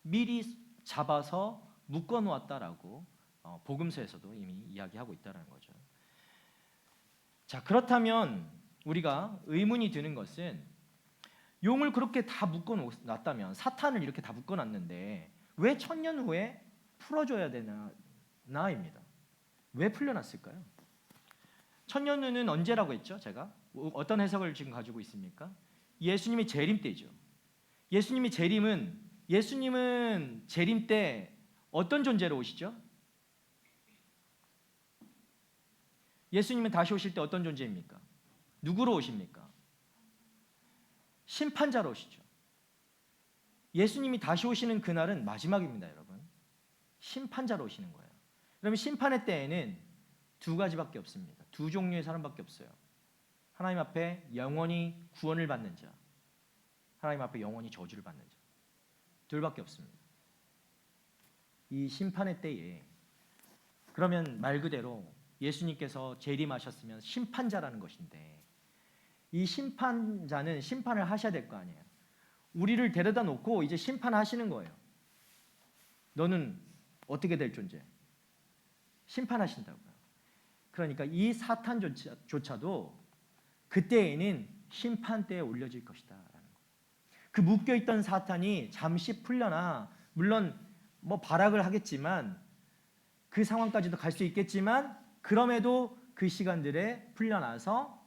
미리 잡아서 묶어놓았다라고 복음서에서도 이미 이야기하고 있다는 거죠. 자, 그렇다면 우리가 의문이 드는 것은 용을 그렇게 다 묶어놨다면 사탄을 이렇게 다 묶어놨는데 왜 천년 후에 풀어줘야 되나입니다. 왜 풀려났을까요? 천년 후는 언제라고 했죠? 제가 어떤 해석을 지금 가지고 있습니까? 예수님의 재림 때죠. 예수님의 예수님은 재림 때 어떤 존재로 오시죠? 예수님은 다시 오실 때 어떤 존재입니까? 누구로 오십니까? 심판자로 오시죠. 예수님이 다시 오시는 그날은 마지막입니다, 여러분. 심판자로 오시는 거예요. 그러면 심판의 때에는 두 가지밖에 없습니다. 두 종류의 사람밖에 없어요. 하나님 앞에 영원히 구원을 받는 자, 하나님 앞에 영원히 저주를 받는 자. 둘밖에 없습니다. 이 심판의 때에 그러면 말 그대로 예수님께서 재림하셨으면 심판자라는 것인데 이 심판자는 심판을 하셔야 될 거 아니에요. 우리를 데려다 놓고 이제 심판하시는 거예요. 너는 어떻게 될 존재? 심판하신다고요. 그러니까 이 사탄조차도 그때에는 심판대에 올려질 것이다 라는 거예요. 그 묶여있던 사탄이 잠시 풀려나 물론 뭐 발악을 하겠지만 그 상황까지도 갈 수 있겠지만 그럼에도 그 시간들에 풀려나서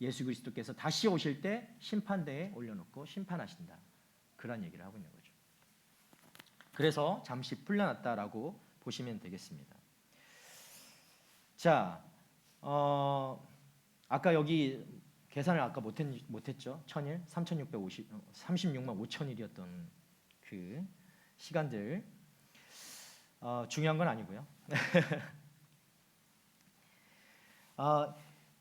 예수 그리스도께서 다시 오실 때 심판대에 올려놓고 심판하신다. 그런 얘기를 하고 있는 거죠. 그래서 잠시 풀려났다라고 보시면 되겠습니다. 자, 아까 여기 계산을 아까 못했죠. 1000일, 36만 5천일이었던 그 시간들 중요한 건 아니고요.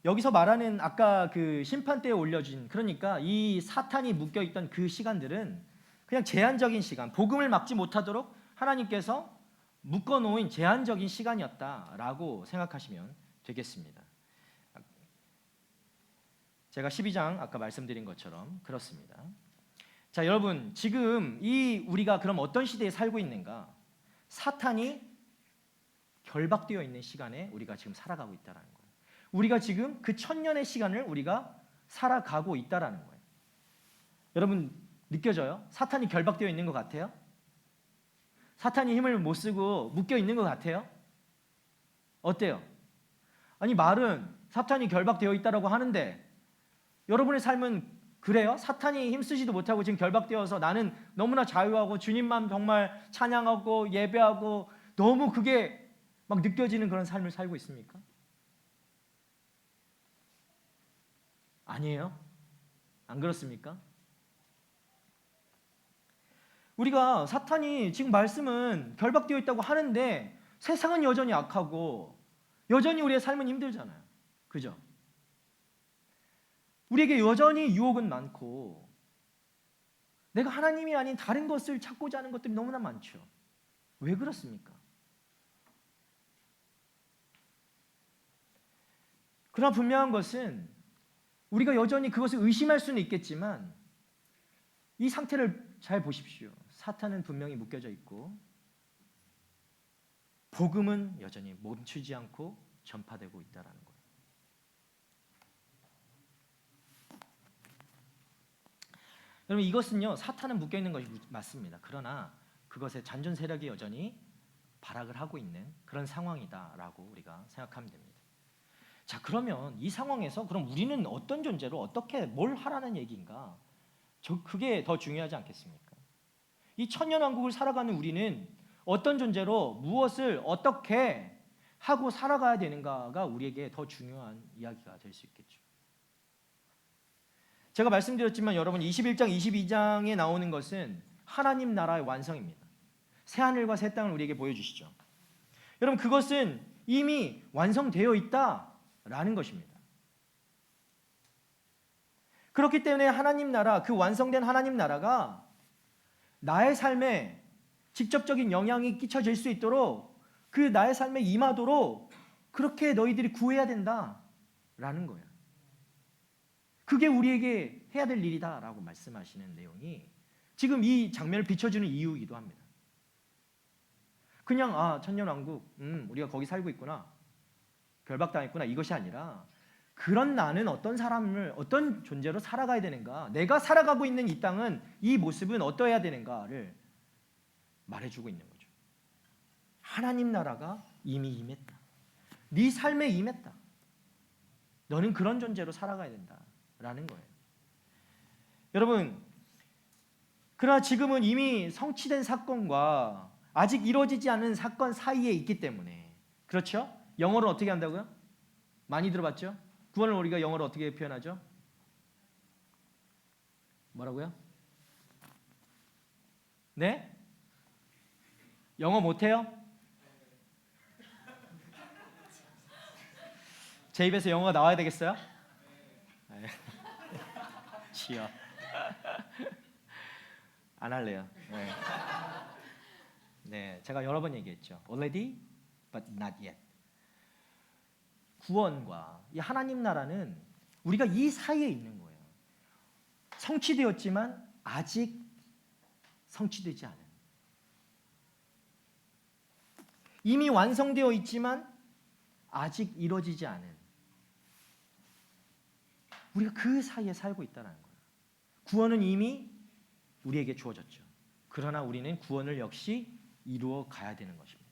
여기서 말하는 아까 그 심판대에 올려진 그러니까 이 사탄이 묶여있던 그 시간들은 그냥 제한적인 시간, 복음을 막지 못하도록 하나님께서 묶어놓은 제한적인 시간이었다라고 생각하시면 되겠습니다. 제가 12장 아까 말씀드린 것처럼 그렇습니다. 자, 여러분 지금 우리가 그럼 어떤 시대에 살고 있는가? 사탄이 결박되어 있는 시간에 우리가 지금 살아가고 있다는 거예요. 우리가 지금 그 1000년의 시간을 우리가 살아가고 있다라는 거예요. 여러분 느껴져요? 사탄이 결박되어 있는 것 같아요? 사탄이 힘을 못 쓰고 묶여 있는 것 같아요? 어때요? 아니, 말은 사탄이 결박되어 있다라고 하는데 여러분의 삶은 그래요? 사탄이 힘쓰지도 못하고 지금 결박되어서 나는 너무나 자유하고 주님만 정말 찬양하고 예배하고 너무 그게 막 느껴지는 그런 삶을 살고 있습니까? 아니에요? 안 그렇습니까? 우리가 사탄이 지금 말씀은 결박되어 있다고 하는데 세상은 여전히 악하고 여전히 우리의 삶은 힘들잖아요. 그죠? 우리에게 여전히 유혹은 많고 내가 하나님이 아닌 다른 것을 찾고자 하는 것들이 너무나 많죠. 왜 그렇습니까? 그러나 분명한 것은 우리가 여전히 그것을 의심할 수는 있겠지만 이 상태를 잘 보십시오. 사탄은 분명히 묶여져 있고 복음은 여전히 멈추지 않고 전파되고 있다는 거예요. 여러분, 이것은요, 사탄은 묶여 있는 것이 맞습니다. 그러나 그것의 잔존 세력이 여전히 발악을 하고 있는 그런 상황이다라고 우리가 생각하면 됩니다. 자, 그러면 이 상황에서 그럼 우리는 어떤 존재로 어떻게 뭘 하라는 얘기인가? 그게 더 중요하지 않겠습니까? 이 천년왕국을 살아가는 우리는 어떤 존재로 무엇을 어떻게 하고 살아가야 되는가가 우리에게 더 중요한 이야기가 될 수 있겠죠. 제가 말씀드렸지만 여러분 21장, 22장에 나오는 것은 하나님 나라의 완성입니다. 새하늘과 새 땅을 우리에게 보여주시죠. 여러분, 그것은 이미 완성되어 있다라는 것입니다. 그렇기 때문에 하나님 나라, 그 완성된 하나님 나라가 나의 삶에 직접적인 영향이 끼쳐질 수 있도록 그 나의 삶에 임하도록 그렇게 너희들이 구해야 된다라는 거예요. 그게 우리에게 해야 될 일이다라고 말씀하시는 내용이 지금 이 장면을 비춰주는 이유이기도 합니다. 그냥 천년왕국, 우리가 거기 살고 있구나, 결박당했구나, 이것이 아니라 그런 나는 어떤 사람을 어떤 존재로 살아가야 되는가, 내가 살아가고 있는 이 땅은 이 모습은 어떠해야 되는가를 말해주고 있는 거죠. 하나님 나라가 이미 임했다. 네 삶에 임했다. 너는 그런 존재로 살아가야 된다라는 거예요. 여러분, 그러나 지금은 이미 성취된 사건과 아직 이루어지지 않은 사건 사이에 있기 때문에, 그렇죠? 영어로 어떻게 한다고요? 많이 들어봤죠? 구원을 우리가 영어로 어떻게 표현하죠? 뭐라고요? 네? 영어 못해요? 제 입에서 영어가 나와야 되겠어요? 쉬어. 안 할래요. 네, 제가 여러 번 얘기했죠. Already, but not yet. 구원과 이 하나님 나라는 우리가 이 사이에 있는 거예요. 성취되었지만 아직 성취되지 않은, 이미 완성되어 있지만 아직 이루어지지 않은, 우리가 그 사이에 살고 있다는 거예요. 구원은 이미 우리에게 주어졌죠. 그러나 우리는 구원을 역시 이루어 가야 되는 것입니다.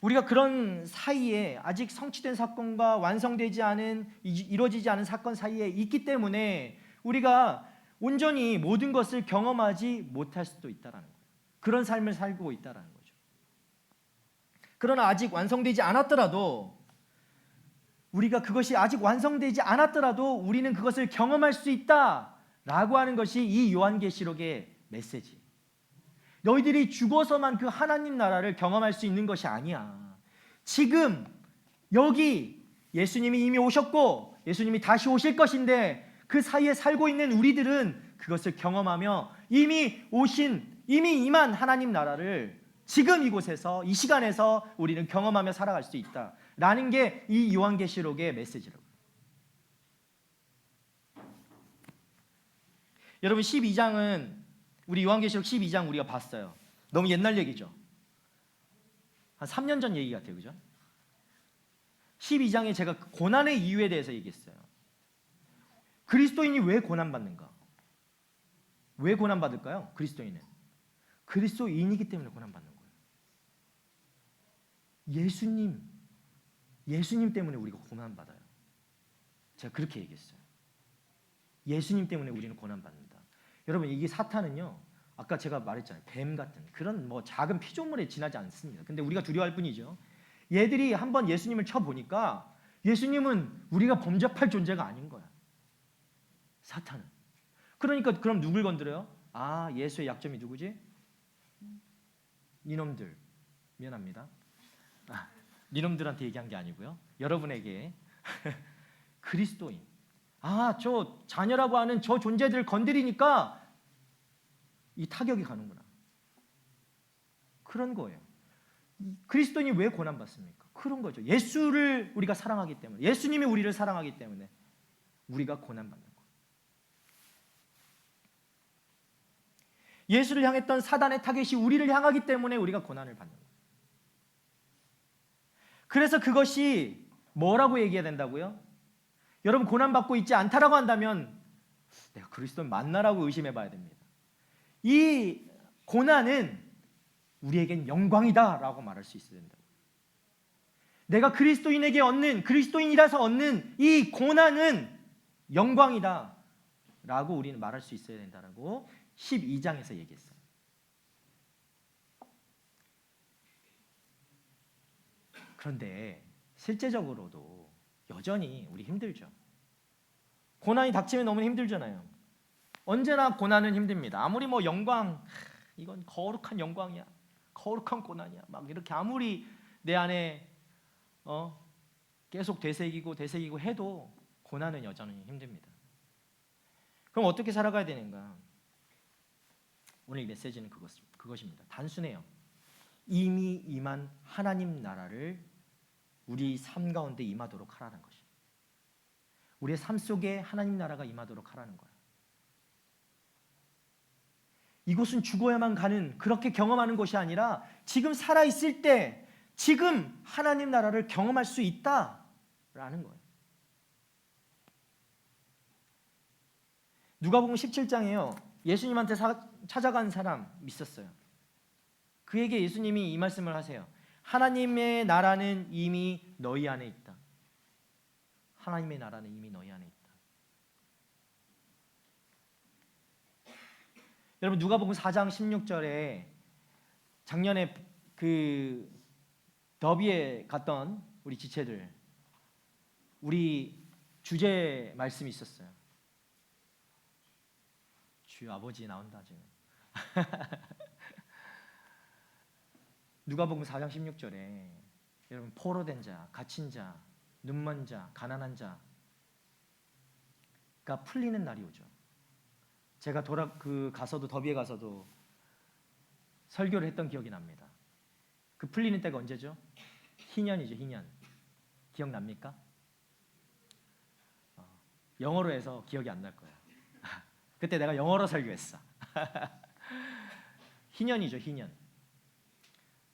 우리가 그런 사이에 아직 성취된 사건과 완성되지 않은, 이루어지지 않은 사건 사이에 있기 때문에 우리가 온전히 모든 것을 경험하지 못할 수도 있다는 거예요. 그런 삶을 살고 있다는 거죠. 그러나 아직 완성되지 않았더라도, 우리가 그것이 아직 완성되지 않았더라도 우리는 그것을 경험할 수 있다라고 하는 것이 이 요한계시록의 메시지. 너희들이 죽어서만 그 하나님 나라를 경험할 수 있는 것이 아니야. 지금 여기 예수님이 이미 오셨고 예수님이 다시 오실 것인데 그 사이에 살고 있는 우리들은 그것을 경험하며 이미 임한 하나님 나라를 지금 이곳에서, 이 시간에서 우리는 경험하며 살아갈 수 있다라는 게 이 요한계시록의 메시지라고요. 여러분, 12장은 우리 요한계시록 12장 우리가 봤어요. 너무 옛날 얘기죠. 한 3년 전 얘기 같아요. 그죠? 12장에 제가 고난의 이유에 대해서 얘기했어요. 그리스도인이 왜 고난받는가? 왜 고난 받을까요? 그리스도인은 그리스도인이기 때문에 고난 받는 거예요. 예수님 때문에 우리가 고난 받아요. 제가 그렇게 얘기했어요. 예수님 때문에 우리는 고난 받는다. 여러분, 이게 사탄은요, 아까 제가 말했잖아요. 뱀 같은 그런 뭐 작은 피조물에 지나지 않습니다. 근데 우리가 두려워할 뿐이죠. 얘들이 한번 예수님을 쳐 보니까 예수님은 우리가 범접할 존재가 아닌 거야. 사탄은. 그러니까 그럼 누굴 건드려요? 아, 예수의 약점이 누구지? 니놈들. 미안합니다. 니놈들한테 얘기한 게 아니고요. 여러분에게 그리스도인. 아, 저 자녀라고 하는 저 존재들을 건드리니까 이 타격이 가는구나. 그런 거예요. 그리스도인이 왜 고난받습니까? 그런 거죠. 예수를 우리가 사랑하기 때문에, 예수님이 우리를 사랑하기 때문에 우리가 고난받는 거예요. 예수를 향했던 사단의 타겟이 우리를 향하기 때문에 우리가 고난을 받는 거예요. 그래서 그것이 뭐라고 얘기해야 된다고요? 여러분, 고난받고 있지 않다라고 한다면 내가 그리스도를 만나라고 의심해 봐야 됩니다. 이 고난은 우리에겐 영광이다라고 말할 수 있어야 된다. 내가 그리스도인에게 얻는, 그리스도인이라서 얻는 이 고난은 영광이다라고 우리는 말할 수 있어야 된다라고 12장에서 얘기했어요. 그런데 실제적으로도 여전히 우리 힘들죠. 고난이 닥치면 너무 힘들잖아요. 언제나 고난은 힘듭니다. 아무리 뭐 영광, 이건 거룩한 영광이야, 거룩한 고난이야, 막 이렇게 아무리 내 안에 계속 되새기고 해도 고난은 여전히 힘듭니다. 그럼 어떻게 살아가야 되는가? 오늘 이 메시지는 그것입니다. 단순해요. 이미 임한 하나님 나라를 우리 삶 가운데 임하도록 하라는 것입니다. 우리의 삶 속에 하나님 나라가 임하도록 하라는 거예요. 이곳은 죽어야만 가는, 그렇게 경험하는 것이 아니라 지금 살아있을 때 지금 하나님 나라를 경험할 수 있다라는 거예요. 누가복음 17장에요. 예수님한테 찾아간 사람 있었어요. 그에게 예수님이 이 말씀을 하세요. 하나님의 나라는 이미 너희 안에 있다. 하나님의 나라는 이미 너희 안에 있다. 여러분, 누가복음 4장 16절에 작년에 그 더비에 갔던 우리 지체들, 우리 주제 말씀이 있었어요. 주 아버지 나온다 지금. 누가복음 4장 16절에 여러분, 포로된 자, 갇힌 자, 눈먼 자, 가난한 자가 풀리는 날이 오죠. 제가 가서도 더비에 가서도 설교를 했던 기억이 납니다. 그 풀리는 때가 언제죠? 희년이죠, 희년. 기억납니까? 영어로 해서 기억이 안 날 거예요. 그때 내가 영어로 설교했어. 희년이죠, 희년.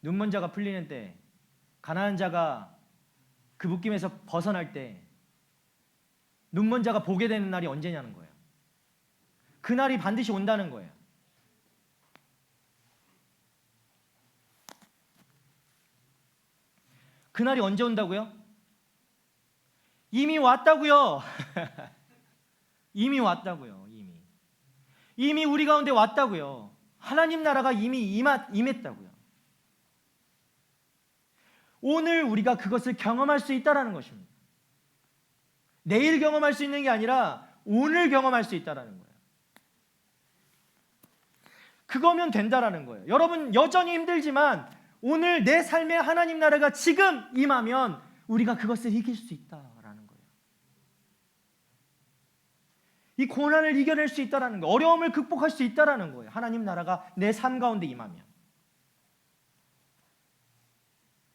눈먼 자가 풀리는 때, 가난한 자가 그 묶임에서 벗어날 때, 눈먼 자가 보게 되는 날이 언제냐는 거예요. 그 날이 반드시 온다는 거예요. 그 날이 언제 온다고요? 이미 왔다고요. 이미 왔다고요. 이미 우리 가운데 왔다고요. 하나님 나라가 이미 임했다고요. 오늘 우리가 그것을 경험할 수 있다라는 것입니다. 내일 경험할 수 있는 게 아니라 오늘 경험할 수 있다라는 거예요. 그거면 된다라는 거예요. 여러분, 여전히 힘들지만 오늘 내 삶에 하나님 나라가 지금 임하면 우리가 그것을 이길 수 있다라는 거예요. 이 고난을 이겨낼 수 있다라는 거예요. 어려움을 극복할 수 있다라는 거예요. 하나님 나라가 내 삶 가운데 임하면.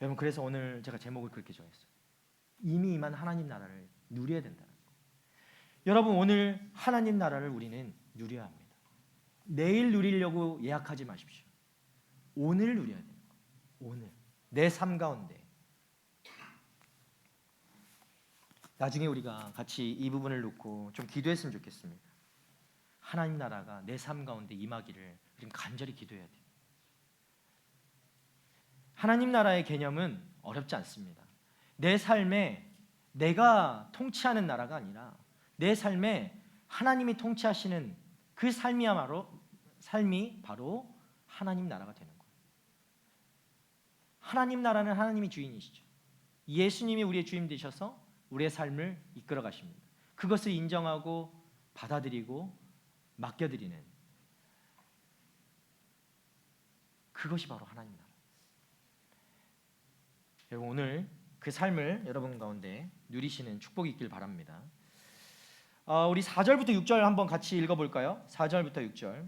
여러분, 그래서 오늘 제가 제목을 그렇게 정했어요. 이미 임한 하나님 나라를 누려야 된다는 거예요. 여러분, 오늘 하나님 나라를 우리는 누려야 합니다. 내일 누리려고 예약하지 마십시오. 오늘 누려야 돼요. 오늘 내 삶 가운데. 나중에 우리가 같이 이 부분을 놓고 좀 기도했으면 좋겠습니다. 하나님 나라가 내 삶 가운데 임하기를 우리는 간절히 기도해야 돼요. 하나님 나라의 개념은 어렵지 않습니다. 내 삶에 내가 통치하는 나라가 아니라 내 삶에 하나님이 통치하시는 그 삶이 바로 하나님 나라가 되는 거예요. 하나님 나라는 하나님이 주인이시죠. 예수님이 우리의 주인 되셔서 우리의 삶을 이끌어 가십니다. 그것을 인정하고 받아들이고 맡겨드리는 그것이 바로 하나님 나라. 여러분 오늘 그 삶을 여러분 가운데 누리시는 축복이 있길 바랍니다. 우리 4절부터 6절 한번 같이 읽어볼까요? 4절부터 6절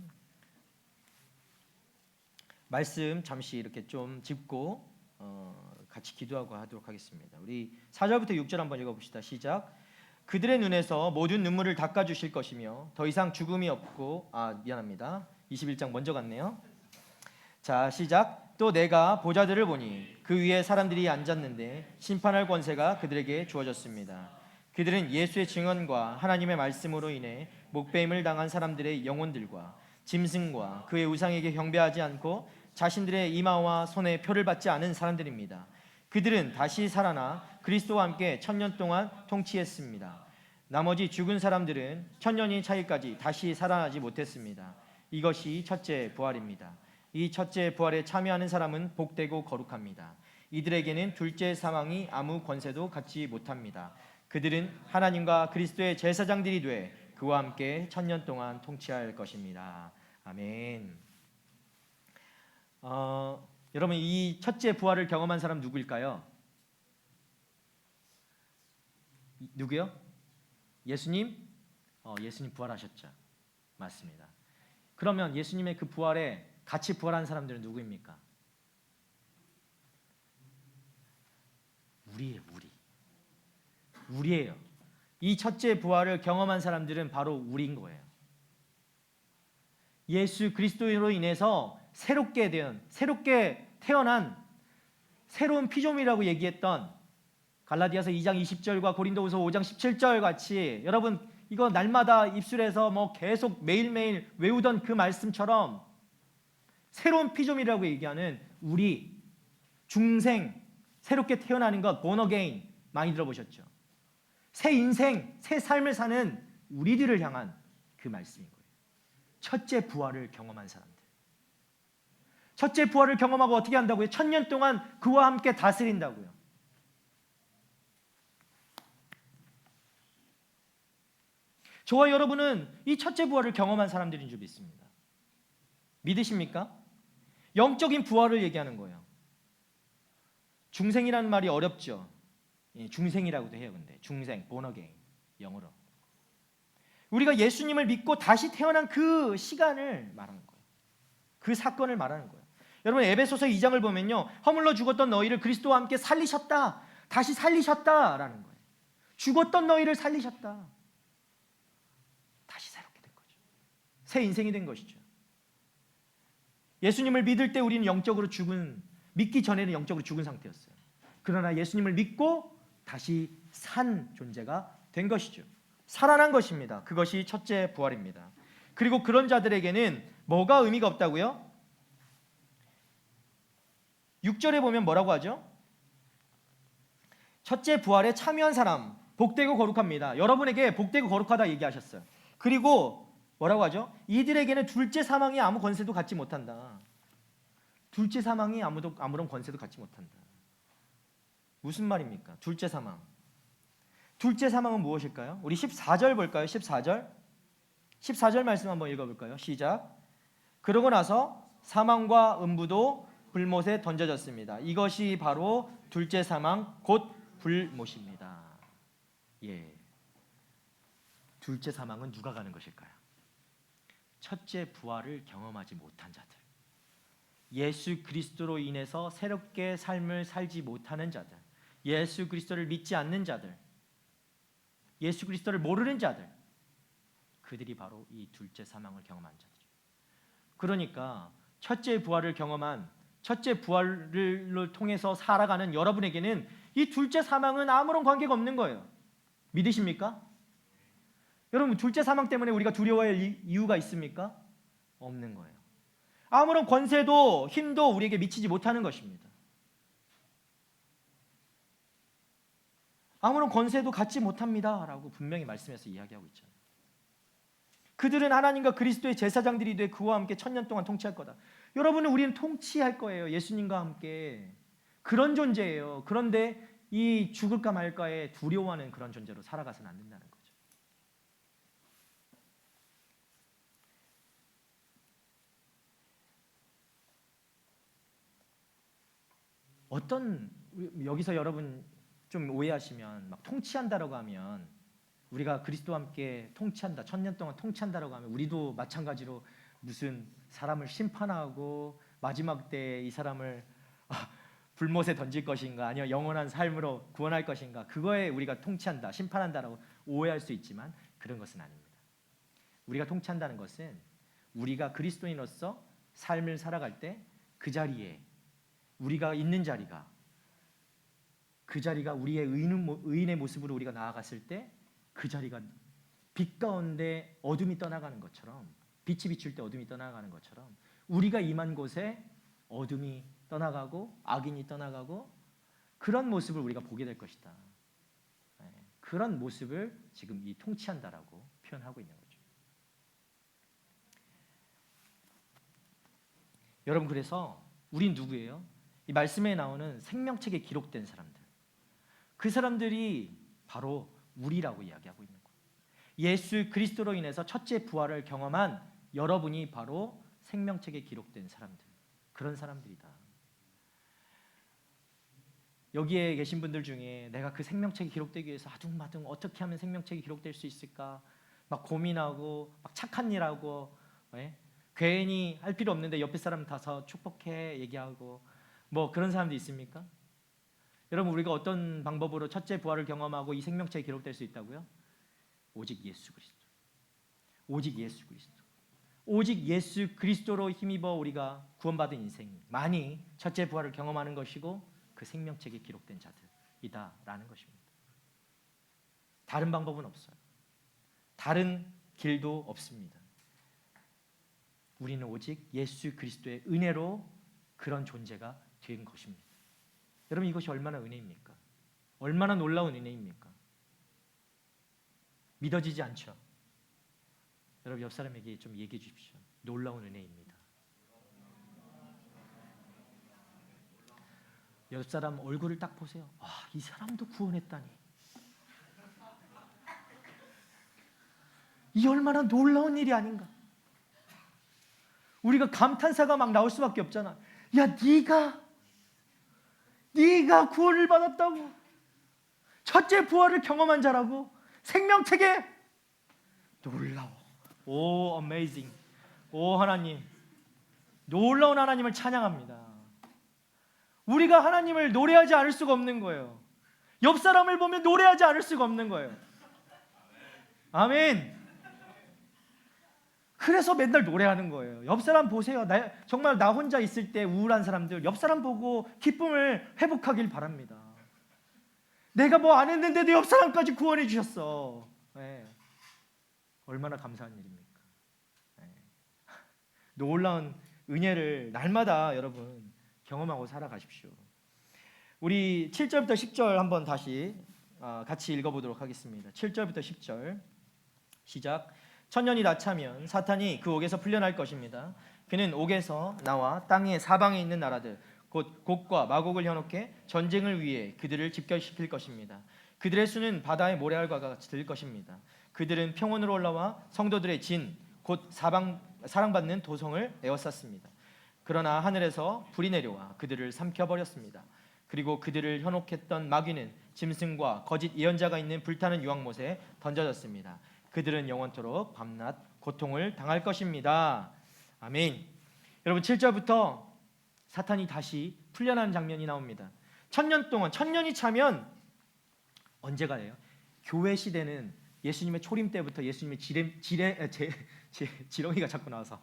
말씀 잠시 이렇게 좀 짚고 같이 기도하고 하도록 하겠습니다. 우리 4절부터 6절 한번 읽어봅시다. 시작. 그들의 눈에서 모든 눈물을 닦아주실 것이며 더 이상 죽음이 없고 미안합니다. 21장 먼저 갔네요. 자 시작. 또 내가 보좌들을 보니 그 위에 사람들이 앉았는데 심판할 권세가 그들에게 주어졌습니다. 그들은 예수의 증언과 하나님의 말씀으로 인해 목배임을 당한 사람들의 영혼들과 짐승과 그의 우상에게 경배하지 않고 자신들의 이마와 손에 표를 받지 않은 사람들입니다. 그들은 다시 살아나 그리스도와 함께 1000년 동안 통치했습니다. 나머지 죽은 사람들은 1000년이 차이까지 다시 살아나지 못했습니다. 이것이 첫째 부활입니다. 이 첫째 부활에 참여하는 사람은 복되고 거룩합니다. 이들에게는 둘째 사망이 아무 권세도 갖지 못합니다. 그들은 하나님과 그리스도의 제사장들이 돼 그와 함께 1000년 동안 통치할 것입니다. 아멘. 여러분 이 첫째 부활을 경험한 사람 누구일까요? 누구요? 예수님? 예수님 부활하셨죠. 맞습니다. 그러면 예수님의 그 부활에 같이 부활한 사람들은 누구입니까? 우리예요. 이 첫째 부활을 경험한 사람들은 바로 우리인 거예요. 예수 그리스도로 인해서 새롭게 태어난 새로운 피조물이라고 얘기했던 갈라디아서 2장 20절과 고린도후서 5장 17절 같이 여러분 이거 날마다 입술에서 계속 매일매일 외우던 그 말씀처럼 새로운 피조물이라고 얘기하는 우리 중생 새롭게 태어나는 것 born again 많이 들어보셨죠? 새 인생 새 삶을 사는 우리들을 향한 그 말씀인 거예요. 첫째 부활을 경험한 사람들. 첫째 부활을 경험하고 어떻게 한다고요? 1000년 동안 그와 함께 다스린다고요. 저와 여러분은 이 첫째 부활을 경험한 사람들인 줄 믿습니다. 믿으십니까? 영적인 부활을 얘기하는 거예요. 중생이라는 말이 어렵죠. 중생이라고도 해요. 근데 중생, born again 영어로. 우리가 예수님을 믿고 다시 태어난 그 시간을 말하는 거예요. 그 사건을 말하는 거예요. 여러분 에베소서 2장을 보면요. 허물러 죽었던 너희를 그리스도와 함께 살리셨다. 다시 살리셨다라는 거예요. 죽었던 너희를 살리셨다. 다시 새롭게 된 거죠. 새 인생이 된 것이죠. 예수님을 믿을 때 우리는 믿기 전에는 영적으로 죽은 상태였어요. 그러나 예수님을 믿고 다시 산 존재가 된 것이죠. 살아난 것입니다. 그것이 첫째 부활입니다. 그리고 그런 자들에게는 뭐가 의미가 없다고요? 6절에 보면 뭐라고 하죠? 첫째 부활에 참여한 사람 복되고 거룩합니다. 여러분에게 복되고 거룩하다 얘기하셨어요. 그리고 뭐라고 하죠? 이들에게는 둘째 사망이 아무 권세도 갖지 못한다. 둘째 사망이 아무런 권세도 갖지 못한다. 무슨 말입니까? 둘째 사망. 둘째 사망은 무엇일까요? 우리 14절 볼까요? 14절 말씀 한번 읽어볼까요? 시작. 그러고 나서 사망과 음부도 불못에 던져졌습니다. 이것이 바로 둘째 사망 곧 불못입니다. 예. 둘째 사망은 누가 가는 것일까요? 첫째 부활을 경험하지 못한 자들, 예수 그리스도로 인해서 새롭게 삶을 살지 못하는 자들, 예수 그리스도를 믿지 않는 자들, 예수 그리스도를 모르는 자들, 그들이 바로 이 둘째 사망을 경험한 자들이에요. 그러니까 첫째 부활을 경험한 첫째 부활을 통해서 살아가는 여러분에게는 이 둘째 사망은 아무런 관계가 없는 거예요. 믿으십니까? 여러분, 둘째 사망 때문에 우리가 두려워할 이유가 있습니까? 없는 거예요. 아무런 권세도 힘도 우리에게 미치지 못하는 것입니다. 아무런 권세도 갖지 못합니다 라고 분명히 말씀해서 이야기하고 있잖아요. 그들은 하나님과 그리스도의 제사장들이 돼 그와 함께 1000년 동안 통치할 거다. 여러분은 우리는 통치할 거예요. 예수님과 함께. 그런 존재예요. 그런데 이 죽을까 말까에 두려워하는 그런 존재로 살아가서는 안 된다는 거죠. 여기서 여러분 좀 오해하시면 막 통치한다라고 하면 우리가 그리스도와 함께 통치한다, 1000년 동안 통치한다라고 하면 우리도 마찬가지로 무슨 사람을 심판하고 마지막 때에 이 사람을 불못에 던질 것인가, 아니면 영원한 삶으로 구원할 것인가, 그거에 우리가 통치한다, 심판한다라고 오해할 수 있지만 그런 것은 아닙니다. 우리가 통치한다는 것은 우리가 그리스도인으로서 삶을 살아갈 때 그 자리에 우리가 있는 자리가, 그 자리가 우리의 의인의 모습으로 우리가 나아갔을 때 그 자리가 빛 가운데 어둠이 떠나가는 것처럼, 빛이 비출 때 어둠이 떠나가는 것처럼 우리가 임한 곳에 어둠이 떠나가고 악인이 떠나가고 그런 모습을 우리가 보게 될 것이다. 그런 모습을 지금 이 통치한다라고 표현하고 있는 거죠. 여러분, 그래서 우린 누구예요? 이 말씀에 나오는 생명책에 기록된 사람들, 그 사람들이 바로 우리라고 이야기하고 있는 거예요. 예수 그리스도로 인해서 첫째 부활을 경험한 여러분이 바로 생명책에 기록된 사람들, 그런 사람들이다. 여기에 계신 분들 중에 내가 그 생명책에 기록되기 위해서 아둥바둥 어떻게 하면 생명책에 기록될 수 있을까 막 고민하고 막 착한 일하고 괜히 할 필요 없는데 옆에 사람 다서 축복해 얘기하고 뭐 그런 사람도 있습니까? 여러분, 우리가 어떤 방법으로 첫째 부활을 경험하고 이 생명체에 기록될 수 있다고요? 오직 예수 그리스도. 오직 예수 그리스도. 오직 예수 그리스도로 힘입어 우리가 구원받은 인생만이 첫째 부활을 경험하는 것이고 그 생명책에 기록된 자들이다라는 것입니다. 다른 방법은 없어요. 다른 길도 없습니다. 우리는 오직 예수 그리스도의 은혜로 그런 존재가 된 것입니다. 여러분, 이것이 얼마나 은혜입니까? 얼마나 놀라운 은혜입니까? 믿어지지 않죠? 여러분, 옆 사람에게 좀 얘기해 주십시오. 놀라운 은혜입니다. 옆 사람 얼굴을 딱 보세요. 이 사람도 구원했다니. 이 얼마나 놀라운 일이 아닌가. 우리가 감탄사가 막 나올 수밖에 없잖아. 야, 네가 구원을 받았다고, 첫째 부활을 경험한 자라고, 생명책에 놀라워. 오, 어메이징. 오, 하나님, 놀라운 하나님을 찬양합니다. 우리가 하나님을 노래하지 않을 수가 없는 거예요. 옆 사람을 보면 노래하지 않을 수가 없는 거예요. 아멘. 그래서 맨날 노래하는 거예요. 옆 사람 보세요. 정말 나 혼자 있을 때 우울한 사람들, 옆 사람 보고 기쁨을 회복하길 바랍니다. 내가 뭐 안 했는데도 옆 사람까지 구원해 주셨어. 얼마나 감사한 일입니까? 놀라운 은혜를 날마다 여러분 경험하고 살아가십시오. 우리 7절부터 10절 한번 다시 같이 읽어보도록 하겠습니다. 7절부터 10절 시작. 천년이 다 차면 사탄이 그 옥에서 풀려날 것입니다. 그는 옥에서 나와 땅의 사방에 있는 나라들 곧 곡과 마곡을 현혹해 전쟁을 위해 그들을 집결시킬 것입니다. 그들의 수는 바다의 모래알과 같이 될 것입니다. 그들은 평원으로 올라와 성도들의 진 곧 사랑받는 도성을 에워쌌습니다. 그러나 하늘에서 불이 내려와 그들을 삼켜버렸습니다. 그리고 그들을 현혹했던 마귀는 짐승과 거짓 예언자가 있는 불타는 유황못에 던져졌습니다. 그들은 영원토록 밤낮 고통을 당할 것입니다. 아멘. 여러분, 7절부터 사탄이 다시 풀려나는 장면이 나옵니다. 1000년 동안, 1000년이 차면 언제가 돼요? 교회 시대는 예수님의 초림 때부터 예수님의 지렁이가 자꾸 나와서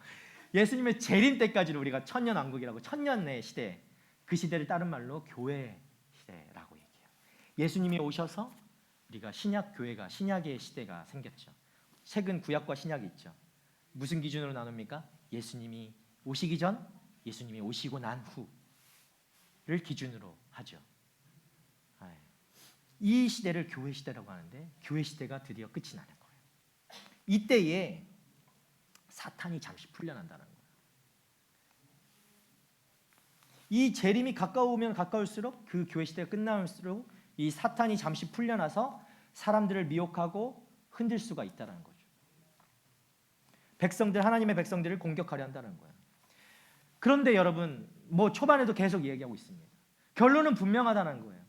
예수님의 재림 때까지를 우리가 천년왕국이라고, 천년의 시대, 그 시대를 다른 말로 교회 시대라고 얘기해요. 예수님이 오셔서 우리가 신약 교회가, 신약의 시대가 생겼죠. 책은 구약과 신약이 있죠. 무슨 기준으로 나눕니까? 예수님이 오시기 전, 예수님이 오시고 난 후를 기준으로 하죠. 이 시대를 교회 시대라고 하는데 교회 시대가 드디어 끝이 나는 거예요. 이때에 사탄이 잠시 풀려난다는 거예요. 이 재림이 가까우면 가까울수록 그 교회 시대가 끝나올수록 이 사탄이 잠시 풀려나서 사람들을 미혹하고 흔들 수가 있다는 거죠. 하나님의 백성들을 공격하려 한다는 거예요. 그런데 여러분, 초반에도 계속 얘기하고 있습니다. 결론은 분명하다는 거예요.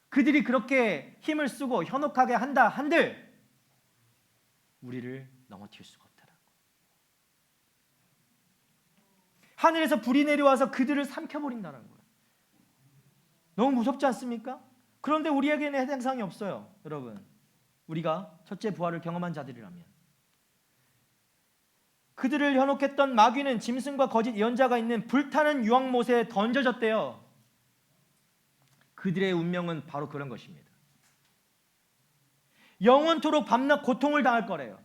그들이 그렇게 힘을 쓰고 현혹하게 한다 한들 우리를 넘어뜨릴 수가 없다는 거예요. 하늘에서 불이 내려와서 그들을 삼켜버린다는 거예요. 너무 무섭지 않습니까? 그런데 우리에게는 해당상이 없어요. 여러분, 우리가 첫째 부활을 경험한 자들이라면 그들을 현혹했던 마귀는 짐승과 거짓 예언자가 있는 불타는 유황못에 던져졌대요. 그들의 운명은 바로 그런 것입니다. 영원토록 밤낮 고통을 당할 거래요.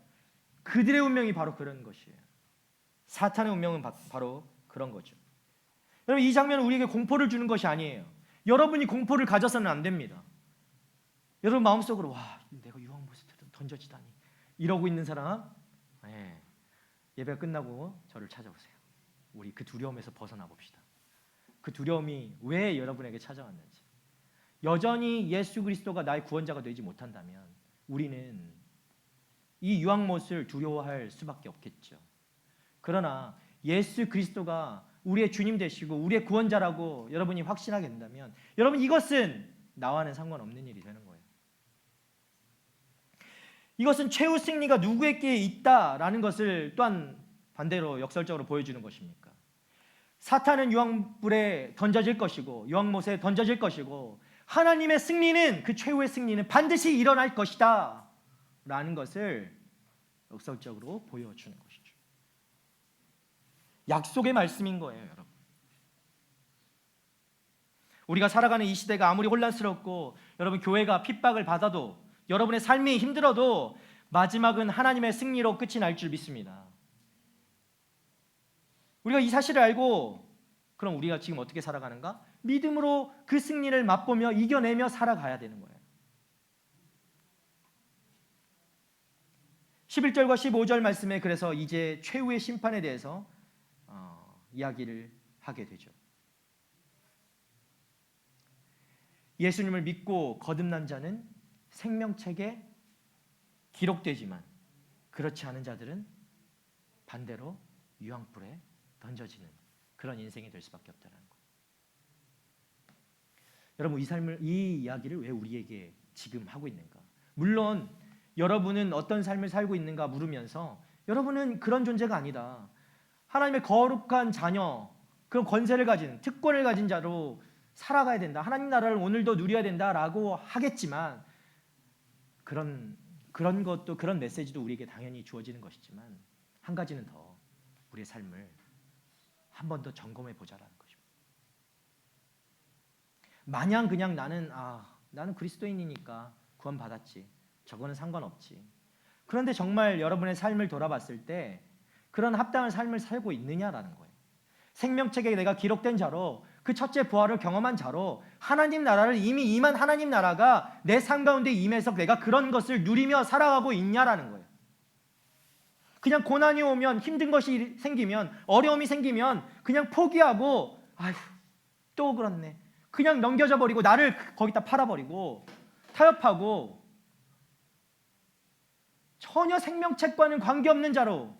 그들의 운명이 바로 그런 것이에요. 사탄의 운명은 바로 그런 거죠. 여러분, 이 장면은 우리에게 공포를 주는 것이 아니에요. 여러분이 공포를 가져서는 안 됩니다. 여러분 마음속으로 내가 유황못에 던져지다니 이러고 있는 사람, 예배가 끝나고 저를 찾아오세요. 우리 그 두려움에서 벗어나 봅시다. 그 두려움이 왜 여러분에게 찾아왔는지. 여전히 예수 그리스도가 나의 구원자가 되지 못한다면 우리는 이 유황못을 두려워할 수밖에 없겠죠. 그러나 예수 그리스도가 우리의 주님 되시고 우리의 구원자라고 여러분이 확신하게 된다면 여러분, 이것은 나와는 상관없는 일이 되는 거예요. 이것은 최후 승리가 누구에게 있다라는 것을 또한 반대로 역설적으로 보여주는 것입니까? 사탄은 유황불에 던져질 것이고 유황못에 던져질 것이고 하나님의 승리는, 그 최후의 승리는 반드시 일어날 것이다 라는 것을 역설적으로 보여주는 것이죠. 약속의 말씀인 거예요, 여러분. 우리가 살아가는 이 시대가 아무리 혼란스럽고 여러분 교회가 핍박을 받아도 여러분의 삶이 힘들어도 마지막은 하나님의 승리로 끝이 날 줄 믿습니다. 우리가 이 사실을 알고 그럼 우리가 지금 어떻게 살아가는가? 믿음으로 그 승리를 맛보며 이겨내며 살아가야 되는 거예요. 11절과 15절 말씀에 그래서 이제 최후의 심판에 대해서 이야기를 하게 되죠. 예수님을 믿고 거듭난 자는 생명책에 기록되지만 그렇지 않은 자들은 반대로 유황불에 던져지는 그런 인생이 될 수밖에 없다는 거예요. 여러분, 이 이야기를 왜 우리에게 지금 하고 있는가? 물론 여러분은 어떤 삶을 살고 있는가 물으면서 여러분은 그런 존재가 아니다. 하나님의 거룩한 자녀, 그런 권세를 가진, 특권을 가진 자로 살아가야 된다. 하나님 나라를 오늘도 누려야 된다라고 하겠지만 그런 것도, 그런 메시지도 우리에게 당연히 주어지는 것이지만 한 가지는 더 우리의 삶을 한 번 더 점검해 보자라는 것입니다. 마냥 그냥 나는 그리스도인이니까 구원 받았지, 저거는 상관없지. 그런데 정말 여러분의 삶을 돌아봤을 때 그런 합당한 삶을 살고 있느냐라는 거예요. 생명책에 내가 기록된 자로, 그 첫째 부활을 경험한 자로 하나님 나라를 이미 임한 하나님 나라가 내 삶 가운데 임해서 내가 그런 것을 누리며 살아가고 있냐라는 거예요. 그냥 고난이 오면, 힘든 것이 생기면, 어려움이 생기면 그냥 포기하고 아휴 또 그렇네, 그냥 넘겨져 버리고 나를 거기다 팔아버리고 타협하고 전혀 생명책과는 관계없는 자로,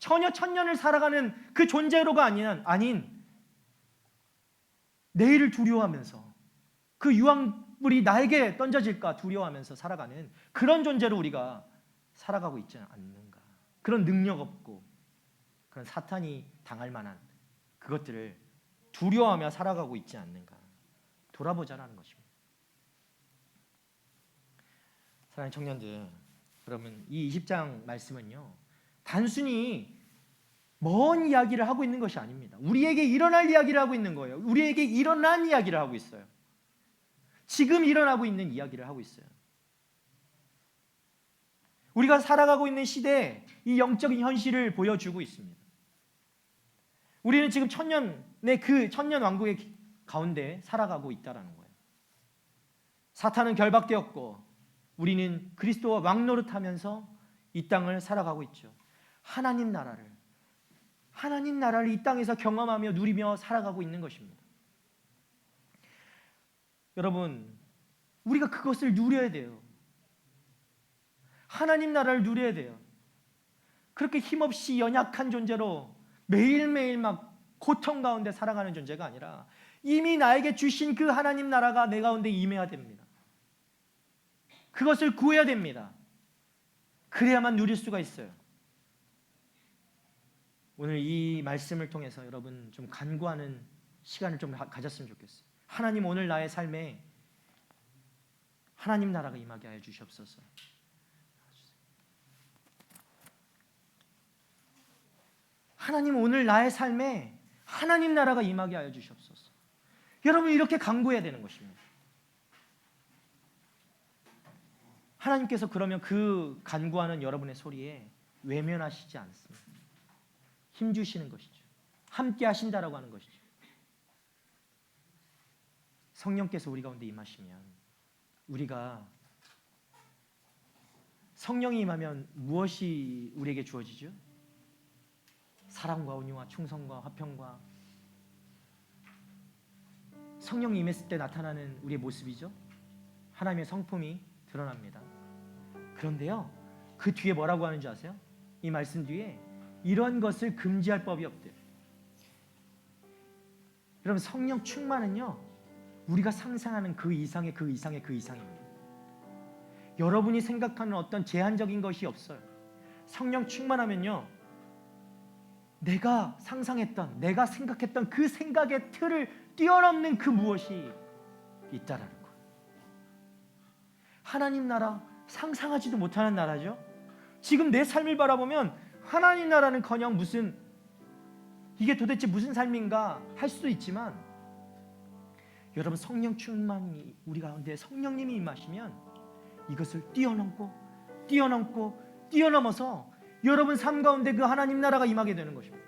전혀 천년을 살아가는 그 존재로가 아닌 내일을 두려워하면서 그 유황불이 나에게 던져질까 두려워하면서 살아가는 그런 존재로 우리가 살아가고 있지 않는가. 그런 능력 없고 그런 사탄이 당할 만한 그것들을 두려워하며 살아가고 있지 않는가. 돌아보자라는 것입니다. 사랑하는 청년들, 여러분, 이 20장 말씀은요, 단순히 먼 이야기를 하고 있는 것이 아닙니다. 우리에게 일어날 이야기를 하고 있는 거예요. 우리에게 일어난 이야기를 하고 있어요. 지금 일어나고 있는 이야기를 하고 있어요. 우리가 살아가고 있는 시대에 이 영적인 현실을 보여주고 있습니다. 우리는 지금 천년의 그 천년 왕국의 가운데 살아가고 있다라는 거예요. 사탄은 결박되었고 우리는 그리스도와 왕노릇하면서 이 땅을 살아가고 있죠. 하나님 나라를 이 땅에서 경험하며 누리며 살아가고 있는 것입니다. 여러분, 우리가 그것을 누려야 돼요. 하나님 나라를 누려야 돼요. 그렇게 힘없이 연약한 존재로 매일매일 막 고통 가운데 살아가는 존재가 아니라 이미 나에게 주신 그 하나님 나라가 내 가운데 임해야 됩니다. 그것을 구해야 됩니다. 그래야만 누릴 수가 있어요. 오늘 이 말씀을 통해서 여러분 좀 간구하는 시간을 좀 가졌으면 좋겠어요. 하나님, 오늘 나의 삶에 하나님 나라가 임하게 하여 주시옵소서. 하나님, 오늘 나의 삶에 하나님 나라가 임하게 하여 주시옵소서. 여러분, 이렇게 간구해야 되는 것입니다. 하나님께서 그러면 그 간구하는 여러분의 소리에 외면하시지 않습니다. 힘주시는 것이죠. 함께 하신다라고 하는 것이죠. 성령께서 우리 가운데 임하시면, 우리가 성령이 임하면 무엇이 우리에게 주어지죠? 사랑과 온유와 충성과 화평과, 성령이 임했을 때 나타나는 우리의 모습이죠. 하나님의 성품이 드러납니다. 그런데요, 그 뒤에 뭐라고 하는지 아세요? 이 말씀 뒤에 이런 것을 금지할 법이 없대요. 여러분, 성령 충만은요, 우리가 상상하는 그 이상의 그 이상의 그 이상입니다. 여러분이 생각하는 어떤 제한적인 것이 없어요. 성령 충만하면요, 내가 상상했던, 내가 생각했던 그 생각의 틀을 뛰어넘는 그 무엇이 있다라는 거예요. 하나님 나라, 상상하지도 못하는 나라죠. 지금 내 삶을 바라보면 하나님 나라는커녕 무슨, 이게 도대체 무슨 삶인가 할 수도 있지만, 여러분, 성령 충만이 우리 가운데 성령님이 임하시면 이것을 뛰어넘어서 여러분 삶 가운데 그 하나님 나라가 임하게 되는 것입니다.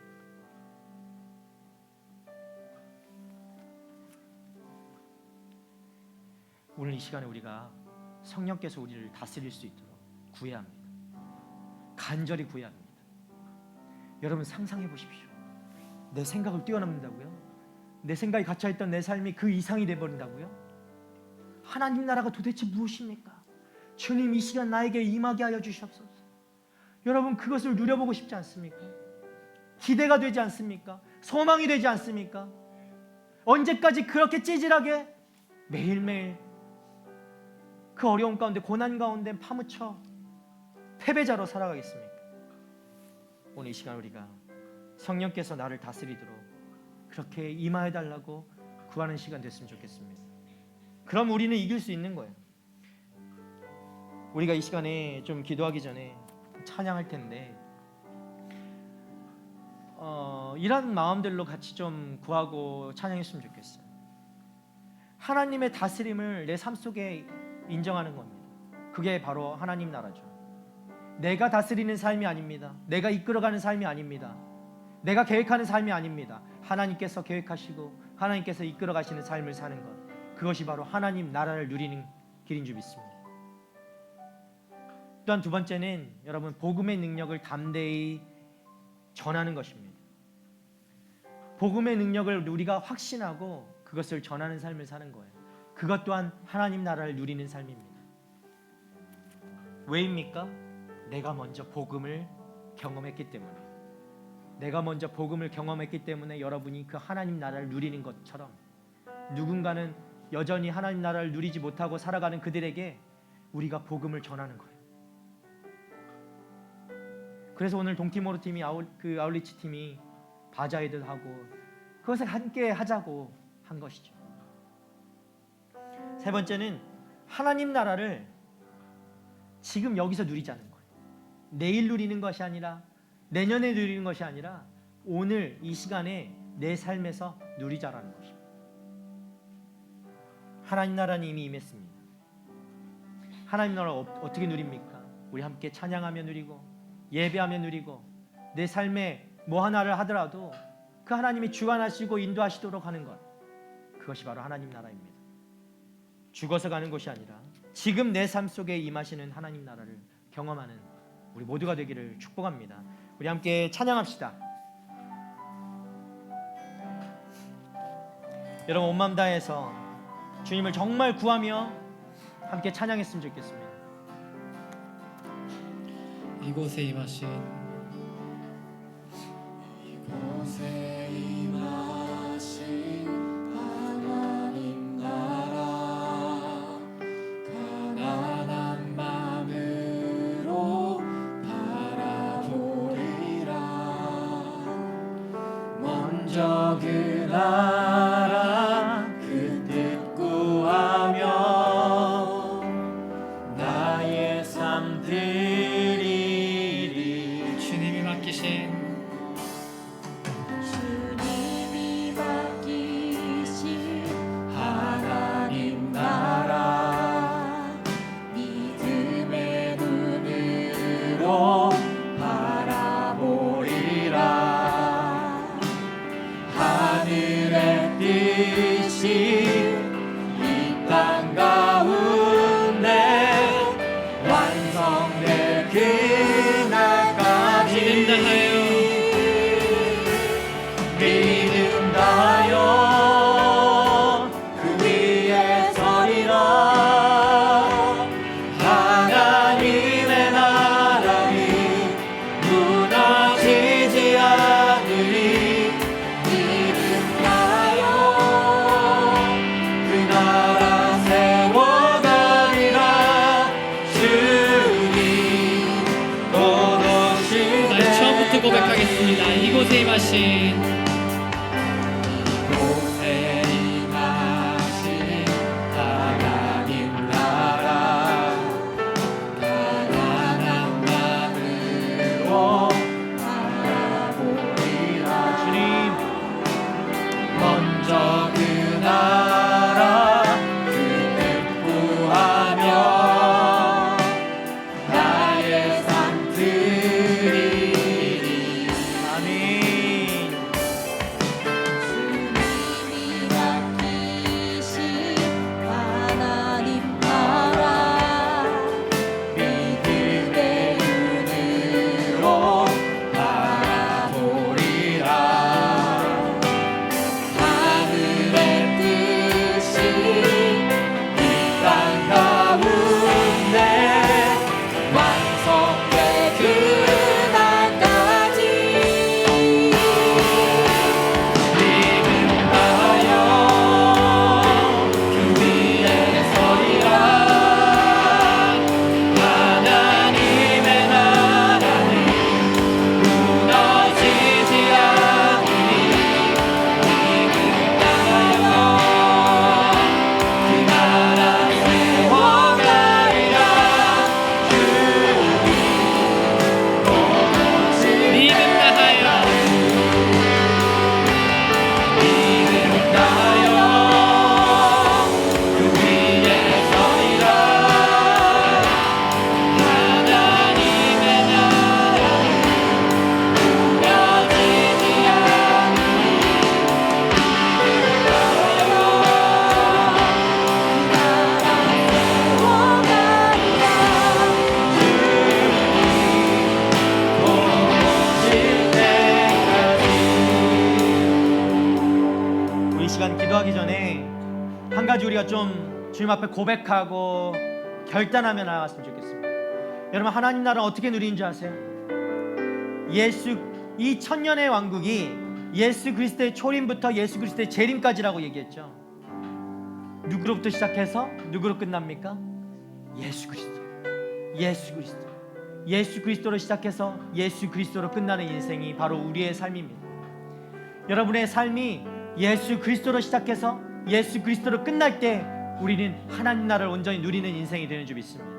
오늘 이 시간에 우리가 성령께서 우리를 다스릴 수 있도록 구해야 합니다. 간절히 구해야 합니다. 여러분, 상상해 보십시오. 내 생각을 뛰어넘는다고요? 내 생각이 갇혀있던 내 삶이 그 이상이 돼버린다고요? 하나님 나라가 도대체 무엇입니까? 주님, 이 시간 나에게 임하게 하여 주시옵소서. 여러분, 그것을 누려보고 싶지 않습니까? 기대가 되지 않습니까? 소망이 되지 않습니까? 언제까지 그렇게 찌질하게 매일매일 그 어려움 가운데, 고난 가운데 파묻혀 패배자로 살아가겠습니까? 오늘 이 시간 우리가 성령께서 나를 다스리도록 그렇게 임하여달라고 구하는 시간 됐으면 좋겠습니다. 그럼 우리는 이길 수 있는 거예요. 우리가 이 시간에 좀 기도하기 전에 찬양할 텐데, 이런 마음들로 같이 좀 구하고 찬양했으면 좋겠어요. 하나님의 다스림을 내 삶 속에 인정하는 겁니다. 그게 바로 하나님 나라죠. 내가 다스리는 삶이 아닙니다. 내가 이끌어가는 삶이 아닙니다. 내가 계획하는 삶이 아닙니다. 하나님께서 계획하시고 하나님께서 이끌어가시는 삶을 사는 것, 그것이 바로 하나님 나라를 누리는 길인 줄 믿습니다. 또한 두 번째는 여러분, 복음의 능력을 담대히 전하는 것입니다. 복음의 능력을 우리가 확신하고 그것을 전하는 삶을 사는 거예요. 그것 또한 하나님 나라를 누리는 삶입니다. 왜입니까? 내가 먼저 복음을 경험했기 때문에. 내가 먼저 복음을 경험했기 때문에 여러분이 그 하나님 나라를 누리는 것처럼, 누군가는 여전히 하나님 나라를 누리지 못하고 살아가는 그들에게 우리가 복음을 전하는 거예요. 그래서 오늘 동티모르 팀이 아울리치 팀이 바자회도 하고 그것을 함께 하자고 한 것이죠. 세 번째는 하나님 나라를 지금 여기서 누리자는 거예요. 내일 누리는 것이 아니라, 내년에 누리는 것이 아니라 오늘 이 시간에 내 삶에서 누리자라는 것입니다. 하나님 나라는 이미 임했습니다. 하나님 나라 어떻게 누립니까? 우리 함께 찬양하며 누리고 예배하며 누리고 내 삶에 뭐 하나를 하더라도 그 하나님이 주관하시고 인도하시도록 하는 것, 그것이 바로 하나님 나라입니다. 죽어서 가는 것이 아니라 지금 내 삶 속에 임하시는 하나님 나라를 경험하는 우리 모두가 되기를 축복합니다. 우리 함께 찬양합시다. 여러분 온 마음 다해서 주님을 정말 구하며 함께 찬양했으면 좋겠습니다. 이곳에 임하신 이곳에 임하신 하나님 나라 가난한 마음으로 바라보리라. 먼저 그 나라 그 뜻 구하며 나의 삶 드리리. 주님이 맡기신 주님이 맡기신 하나님 나라 믿음의 눈으로 바라보리라. 하늘의 뜻이 이 땅 가운데 완성될 그날까지 믿음 다하여 믿음 다하여 그 위에 서리라. 하나님의 나라는 무너지지 않으리. 믿음 다하여 그 나라 세워가리라. 주님 곧 오실 다시 처음부터 고백하겠습니다. 이곳에 임하신 곳에 임하신 하나님 나라 가난한 마음으로 바라보리라. 주님 먼저 그 나라 그 뜻 구하며 나의 삶 드리리. 아멘. 주님이 맡기신 하나님 나라 믿음의 눈으로 바라보리라. 하늘의 뜻이 이 땅 가운데 완성될 그날까지 믿음 다하여 그 위에 서리라. 하나님의 나라는 무너지지 않으리. 믿음 다하여 그 나라 세워가리라. 믿음 다하여 믿음 다하여 그 위에 서리라. 하나님의 나라는 무너지지 않으리. 믿음 다하여 그 나라 세워가리라. 주님 곧 오실 때까지. 이 시간 기도하기 전에 한 가지 우리가 좀 주님 앞에 고백하고 결단하며 나아갔으면 좋겠습니다. 여러분 하나님 나라 어떻게 누리는 줄 아세요? 이 천년의 왕국이 예수 그리스도의 초림부터 예수 그리스도의 재림까지라고 얘기했죠. 누구로부터 시작해서 누구로 끝납니까? 예수 그리스도. 예수 그리스도. 예수 그리스도로 시작해서 예수 그리스도로 끝나는 인생이 바로 우리의 삶입니다. 여러분의 삶이 예수 그리스도로 시작해서 예수 그리스도로 끝날 때 우리는 하나님 나라를 온전히 누리는 인생이 되는 줄 믿습니다.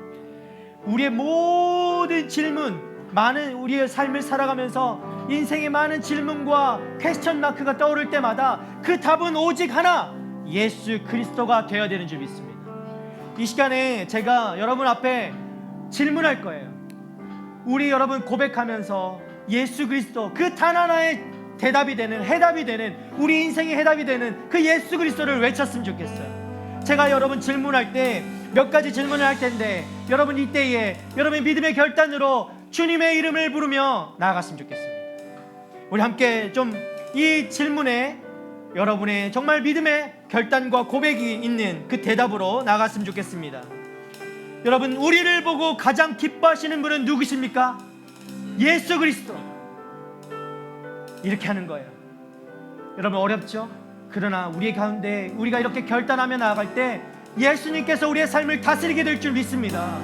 우리의 모든 질문, 많은 우리의 삶을 살아가면서 인생의 많은 질문과 퀘스천 마크가 떠오를 때마다 그 답은 오직 하나, 예수 그리스도가 되어야 되는 줄 믿습니다. 이 시간에 제가 여러분 앞에 질문할 거예요. 우리 여러분 고백하면서 예수 그리스도 그 단 하나의 대답이 되는, 해답이 되는, 우리 인생의 해답이 되는 그 예수 그리스도를 외쳤으면 좋겠어요. 제가 여러분 질문할 때 몇 가지 질문을 할 텐데, 여러분 이때에 여러분의 믿음의 결단으로 주님의 이름을 부르며 나아갔으면 좋겠습니다. 우리 함께 좀 이 질문에 여러분의 정말 믿음의 결단과 고백이 있는 그 대답으로 나아갔으면 좋겠습니다. 여러분, 우리를 보고 가장 기뻐하시는 분은 누구십니까? 예수 그리스도. 이렇게 하는 거예요. 여러분, 어렵죠? 그러나 우리 가운데 우리가 이렇게 결단하며 나아갈 때 예수님께서 우리의 삶을 다스리게 될 줄 믿습니다.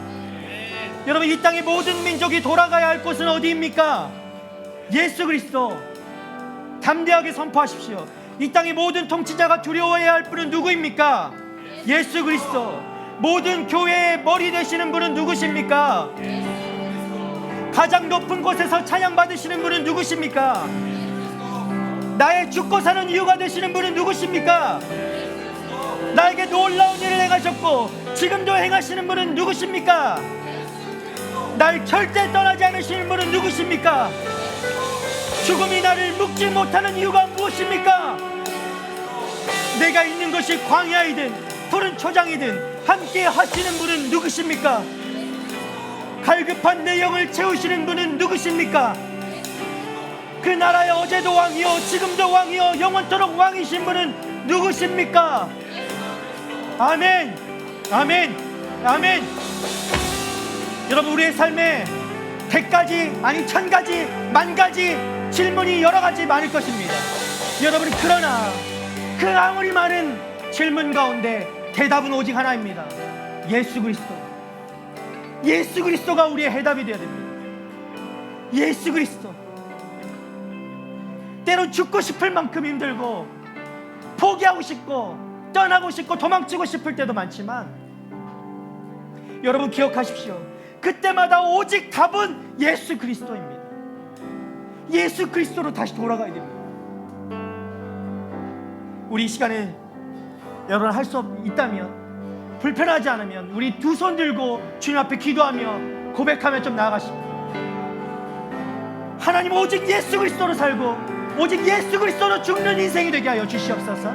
여러분, 이 땅의 모든 민족이 돌아가야 할 곳은 어디입니까? 예수 그리스도. 담대하게 선포하십시오. 이 땅의 모든 통치자가 두려워해야 할 분은 누구입니까? 예수 그리스도. 모든 교회의 머리 되시는 분은 누구십니까? 가장 높은 곳에서 찬양받으시는 분은 누구십니까? 나의 죽고 사는 이유가 되시는 분은 누구십니까? 나에게 놀라운 일을 행하셨고 지금도 행하시는 분은 누구십니까? 날 절대 떠나지 않으시는 분은 누구십니까? 죽음이 나를 묶지 못하는 이유가 무엇입니까? 내가 있는 것이 광야이든 푸른 초장이든 함께 하시는 분은 누구십니까? 갈급한 내 영을 채우시는 분은 누구십니까? 그 나라의 어제도 왕이요 지금도 왕이요 영원토록 왕이신 분은 누구십니까? 아멘, 아멘, 아멘. 여러분, 우리의 삶에 100가지 아니 1000가지 만가지 질문이 여러 가지 많을 것입니다. 여러분, 그러나 그 아무리 많은 질문 가운데 대답은 오직 하나입니다. 예수 그리스도. 예수 그리스도가 우리의 해답이 되어야 됩니다. 예수 그리스도. 때론 죽고 싶을 만큼 힘들고 포기하고 싶고 떠나고 싶고 도망치고 싶을 때도 많지만, 여러분 기억하십시오. 그때마다 오직 답은 예수 그리스도입니다. 예수 그리스도로 다시 돌아가야 됩니다. 우리 이 시간에 여러분 할 수 있다면, 불편하지 않으면 우리 두 손 들고 주님 앞에 기도하며 고백하며 좀 나아가십니다. 하나님, 오직 예수 그리스도로 살고 오직 예수 그리스도로 죽는 인생이 되게 하여 주시옵소서.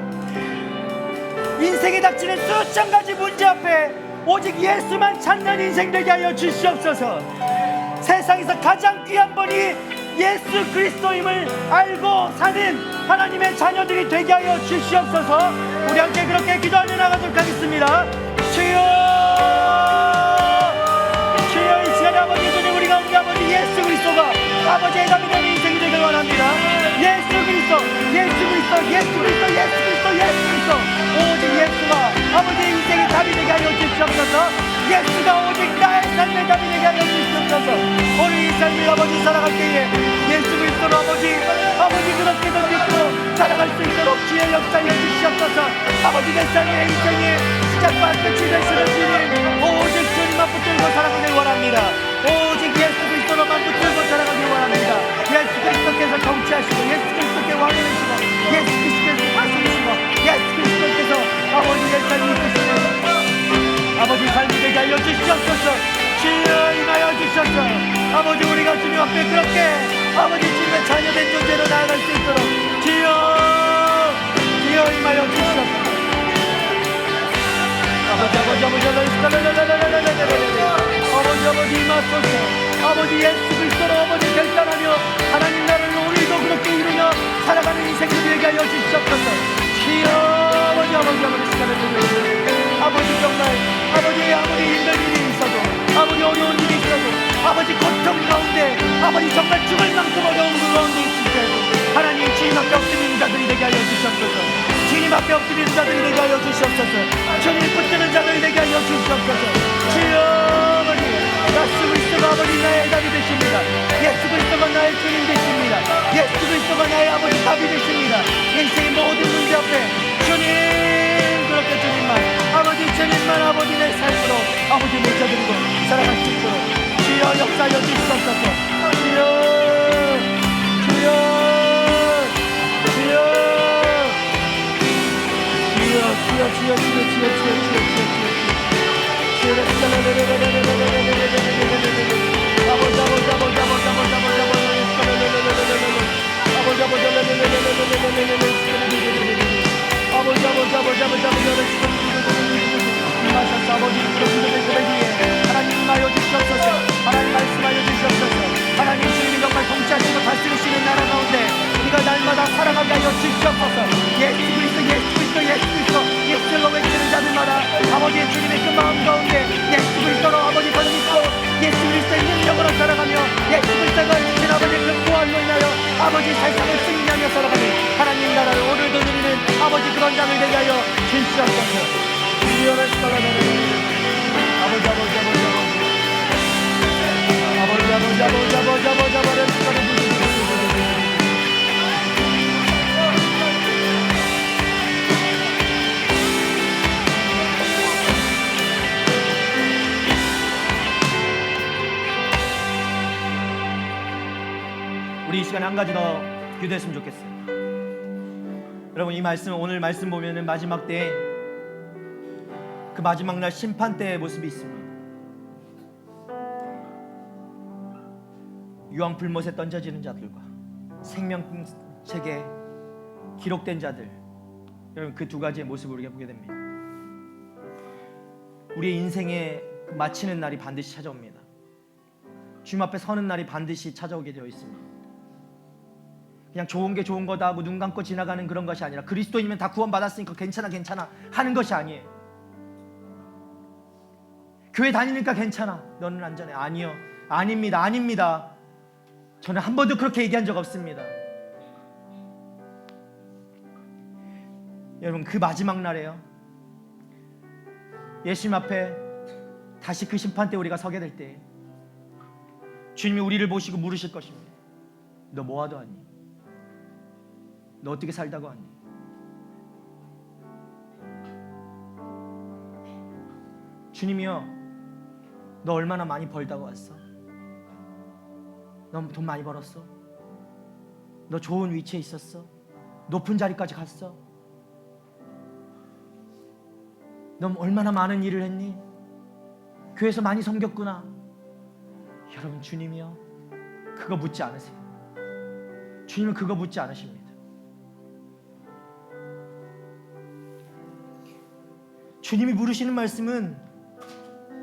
인생에 닥치는 수천 가지 문제 앞에 오직 예수만 찾는 인생 되게 하여 주시옵소서. 세상에서 가장 귀한 분이 예수 그리스도임을 알고 사는 하나님의 자녀들이 되게 하여 주시옵소서. 우리 함께 그렇게 기도하며 나가도록 하겠습니다. 주여, 주여, 이 시간에 아버지 주님, 우리 가운데 아버지 예수 그리스도가 아버지의 답이 되는 인생이 되길 원합니다. 예수 그리스도, 예수 그리스도, 예수 그리스도, 예수 그리스도, 예수 그리스도. 오직 예수가 아버지의 인생의 답이 되게 하여 주시옵소서. 예수가 오직 나의 삶의 답이 되게 하여 주시옵소서. 오늘 이 삶을 아버지 살아갈 때에 예수 그리스도로 아버지 그렇게도 믿고 살아갈 수 있도록 주의 역사에 주시옵소서. 아버지, 내 삶의 인생의 시작과 끝이 되시는 주님, 오직 주님만 붙들고 살아가길 원합니다. 오직 예수 그리스도로만 붙들고 살아가길 원합니다. 예수 그리스도께서 정치하시고 예수 그리스도께 왕이 되시고 예수 그리스도께서 다스리시고 예수 그리스도께서 아버지 내 삶을 이끄시는 아버지 삶이 되게 하여 주시옵소서. 주여, 임하여 주셔서 아버지, 우리가 주님 앞에 그렇게 아버지 주님의 자녀된 존재로 나아갈 수 있도록 주여, 주여 임하여 주시옵소서. 아버지 임하소서. 아버지 예수 그리스도로 아버지 결단하며 하나님 나라를 오늘도 그렇게 이루며 살아가는 인생을 되게 하여 주시옵소서. 주여, 아버지 시간을 주세요. 아버지, 정말 아버지 아무리 힘든 일이 있어도 아버지 어려운 일이 있어도 아버지 고통 가운데 아버지 정말 죽을 만큼 어려운 그 가운데 있을 때도 하나님 주님 앞에 엎드리는 자들이 되게 하여 주시옵소서. 주님 앞에 엎드리는 자들이 되게 하여 주시옵소서. 주님 붙드는 자들이 되게 하여 주시옵소서. 주여, 아버지 예수 그리스도가 아버지 나의 답이 되십니다. 예수 그리스도가 나의 주님 되십니다. 예수 그리스도가 나의 아버지 답이 되십니다. 인생의 모든 문제 앞에 주님, 그렇게 주님만 아버지 내 삶으로 아버지 맺어드리고 살아갈 수 있도록 주여 역사하여 주시옵소서. 주여, 주여, 주여, 주여, 주여, 주여, 주여, 주여, 주여, 주여, 주여, 주여, 아버지, 아버지, 아버지 세상을 승리하며 살아가는 하나님 나라를 오늘도 누리는 아버지 그런 자들 되게 하여 주시옵소서. 주여를 살아내는 아버지 아버지 아버지 아버지 아버지 아버지 아버지 아버지 아버지 아버지 우리 이 시간에 한 가지 더 기도했으면 좋겠어요. 여러분 이 말씀 오늘 말씀 보면은 마지막 때 그 마지막 날 심판 때의 모습이 있습니다. 유황 불못에 던져지는 자들과 생명책에 기록된 자들, 여러분 그 두 가지의 모습을 우리가 보게 됩니다. 우리의 인생에 마치는 날이 반드시 찾아옵니다. 주님 앞에 서는 날이 반드시 찾아오게 되어 있습니다. 그냥 좋은 게 좋은 거다 하고 눈 감고 지나가는 그런 것이 아니라 그리스도인이면 다 구원받았으니까 괜찮아 하는 것이 아니에요. 교회 다니니까 괜찮아, 너는 안전해. 아니요, 아닙니다. 저는 한 번도 그렇게 얘기한 적 없습니다. 여러분 그 마지막 날에요, 예수님 앞에 다시 그 심판 때 우리가 서게 될 때 주님이 우리를 보시고 물으실 것입니다. 너 뭐하러 왔니? 너 어떻게 살다고 왔니? 주님이요, 너 얼마나 많이 벌다고 왔어? 너 돈 많이 벌었어? 너 좋은 위치에 있었어? 높은 자리까지 갔어? 너 얼마나 많은 일을 했니? 교회에서 많이 섬겼구나. 여러분 주님이요, 그거 묻지 않으세요. 주님은 그거 묻지 않으십니다. 주님이 물으시는 말씀은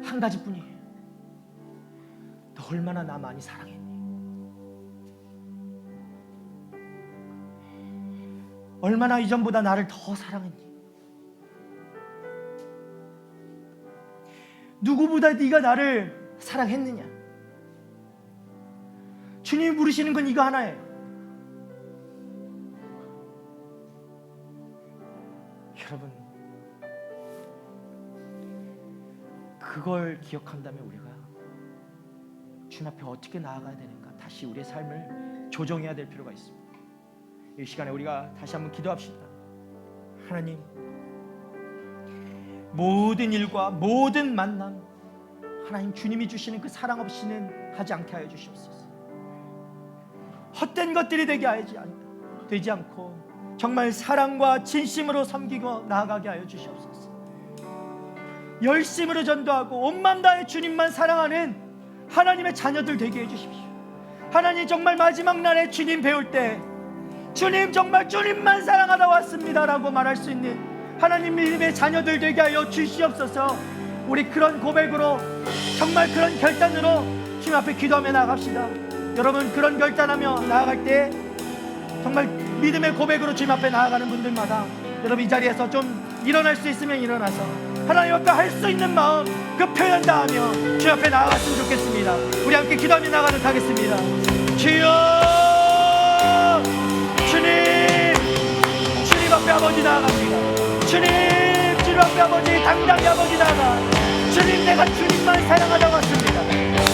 한 가지뿐이에요. 너 얼마나 나 많이 사랑했니? 얼마나 이전보다 나를 더 사랑했니? 누구보다 네가 나를 사랑했느냐? 주님이 물으시는 건 이거 하나예요. 여러분 그걸 기억한다면 우리가 주님 앞에 어떻게 나아가야 되는가, 다시 우리의 삶을 조정해야 될 필요가 있습니다. 이 시간에 우리가 다시 한번 기도합시다. 하나님, 모든 일과 모든 만남 하나님 주님이 주시는 그 사랑 없이는 하지 않게 하여 주시옵소서. 헛된 것들이 되지 않고 정말 사랑과 진심으로 섬기고 나아가게 하여 주시옵소서. 열심으로 전도하고 온 맘 다해 주님만 사랑하는 하나님의 자녀들 되게 해주십시오. 하나님 정말 마지막 날에 주님 배울 때 주님 정말 주님만 사랑하다 왔습니다 라고 말할 수 있는 하나님 믿음의 자녀들 되게 하여 주시옵소서. 우리 그런 고백으로 정말 그런 결단으로 주님 앞에 기도하며 나아갑시다. 여러분 그런 결단하며 나아갈 때 정말 믿음의 고백으로 주님 앞에 나아가는 분들마다 여러분 이 자리에서 좀 일어날 수 있으면 일어나서 하나님 앞에 할 수 있는 마음 그 표현 다하며 주님 앞에 나아갔으면 좋겠습니다. 우리 함께 기도하며 나가도록 하겠습니다. 주여, 주님 앞에 아버지 나아갑니다. 주님 앞에 아버지 당당히 아버지 나아가. 주님, 내가 주님만 사랑하다 왔습니다.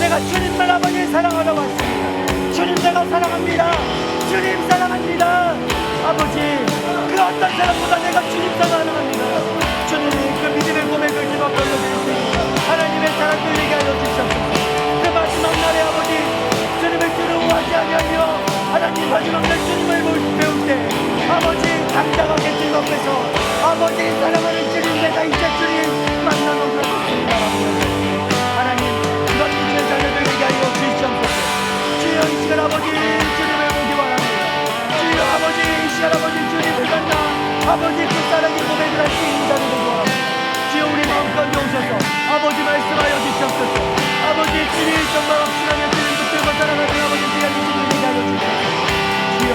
내가 주님만 아버지 사랑하다 왔습니다. 주님, 내가 사랑합니다. 주님 사랑합니다. 아버지 그 어떤 사람보다 내가 주님 사랑합니다. 주님이 그 믿음의 고백을 주님 앞에 올려드렸습니다. 하나님의 사랑 들리게 하여 주시옵소서. 그 마지막 날에 아버지 주님을 두려워하지 아니하며 하나님 마지막 날 주님을 배울 때 아버지 당당하게 주님 앞에서 아버지 사랑하는 주님, 내가 이제 주님 만나는 것입니다. 하나님 이런 믿음의 자녀들 되게 하여 주시옵소서. 주여 이 시간 아버지 주님을 보기 바랍니다. 주여 아버지 이 시간 아버지 주님을 만나 아버지 그 사랑의 고백을 할 수 있는 자들 되기 바랍니다. 주여 우리 마음 가운데 오셔서 아버지 말씀하여 주시옵소서. 아버지 주님 정말 확신하며 주님 붙들고 사랑하는 아버지 귀한 주님 되게 하여 주시옵소서. 주여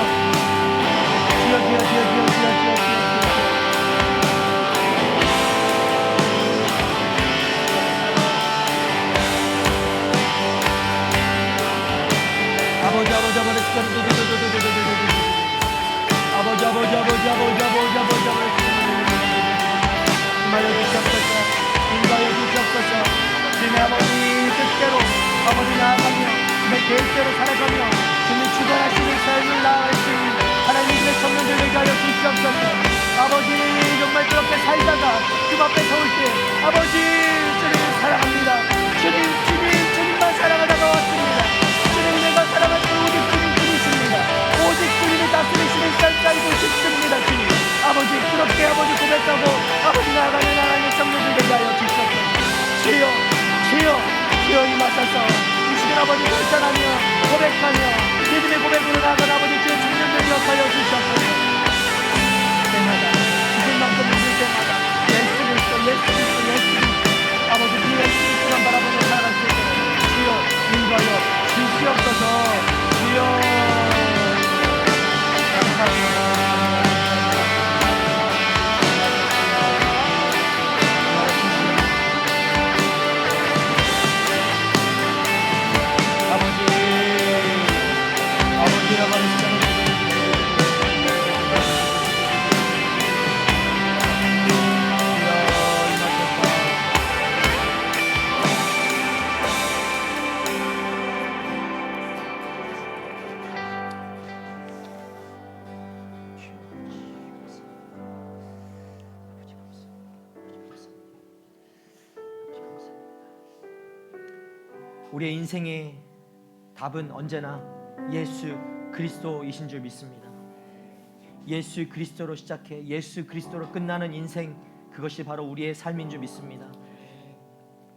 아버지 임하여 주시옵소서. 인도하여 주시옵소서. 주님의 아버지 뜻대로 아버지 나아가며 주님의 계획대로 살아가며 주님의 주관하시는 삶을 나아갈 수 있는 하나님의 청년들 되게 하여 주시옵소서. 아버지 정말 그렇게 살다가 주님 앞에 서올 때 아버지 주님을 사랑합니다. 주님만 사랑하다가 왔습니다. 주님 내가 사랑할 때 오직 주님이십니다. 오직 주님을 다스리시는 삶 살고 싶습니다. 주님 아버지 그렇게 아버지 고백하고 아버지 나아가는 하나님의 청년들 되게 하여 주시옵소서. 주여 주여 주여 임하소서. 이 시간 아버지 결단하며 고백하며 믿음의 고백으로 나아가는 아버지 주의 청년들 기억하여 주시옵소서. 때마다 죽을 만큼 믿을 때마다 예수 그리스도 아버지 그 예수 그리스도만 바라보며 살아갈 수 있도록 주여 인도하여 주시옵소서. 주여 감사합니다. 아버지라고 하는 시간을 우리의 인생의 답은 언제나 예수 그리스도이신 줄 믿습니다. 예수 그리스도로 시작해 예수 그리스도로 끝나는 인생, 그것이 바로 우리의 삶인 줄 믿습니다.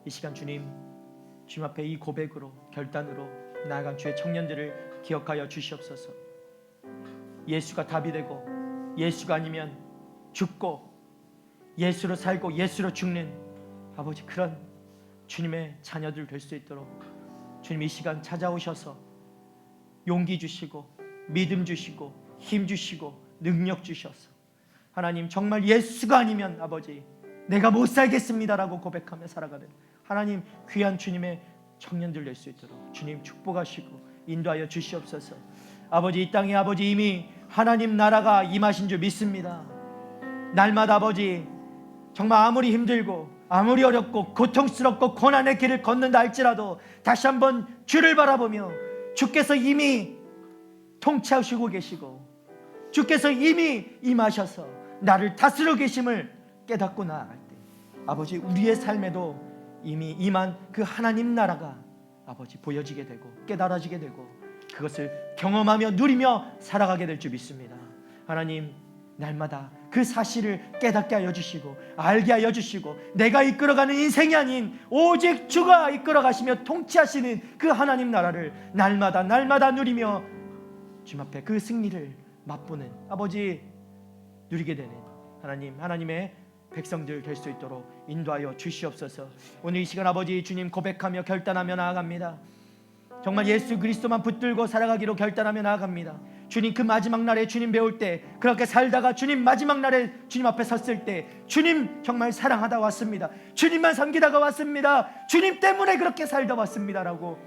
이 시간 주님 앞에 이 고백으로 결단으로 나아간 주의 청년들을 기억하여 주시옵소서. 예수가 답이 되고 예수가 아니면 죽고 예수로 살고 예수로 죽는 아버지 그런 주님의 자녀들 될 수 있도록 주님 이 시간 찾아오셔서 용기 주시고 믿음 주시고 힘 주시고 능력 주셔서 하나님 정말 예수가 아니면 아버지 내가 못 살겠습니다라고 고백하며 살아가는 하나님 귀한 주님의 청년들 될 수 있도록 주님 축복하시고 인도하여 주시옵소서. 아버지 이 땅에 아버지 이미 하나님 나라가 임하신 줄 믿습니다. 날마다 아버지 정말 아무리 힘들고 아무리 어렵고 고통스럽고 고난의 길을 걷는다 할지라도 다시 한번 주를 바라보며 주께서 이미 통치하시고 계시고 주께서 이미 임하셔서 나를 다스리고 계심을 깨닫고 나아갈 때 아버지 우리의 삶에도 이미 임한 그 하나님 나라가 아버지 보여지게 되고 깨달아지게 되고 그것을 경험하며 누리며 살아가게 될 줄 믿습니다. 하나님 날마다 그 사실을 깨닫게 하여 주시고 알게 하여 주시고 내가 이끌어가는 인생이 아닌 오직 주가 이끌어가시며 통치하시는 그 하나님 나라를 날마다 누리며 주님 앞에 그 승리를 맛보는 아버지 누리게 되는 하나님의 백성들 될 수 있도록 인도하여 주시옵소서. 오늘 이 시간 아버지 주님 고백하며 결단하며 나아갑니다. 정말 예수 그리스도만 붙들고 살아가기로 결단하며 나아갑니다. 주님 그 마지막 날에 주님 배울 때 그렇게 살다가 주님 마지막 날에 주님 앞에 섰을 때 주님 정말 사랑하다 왔습니다. 주님만 섬기다가 왔습니다. 주님 때문에 그렇게 살다 왔습니다라고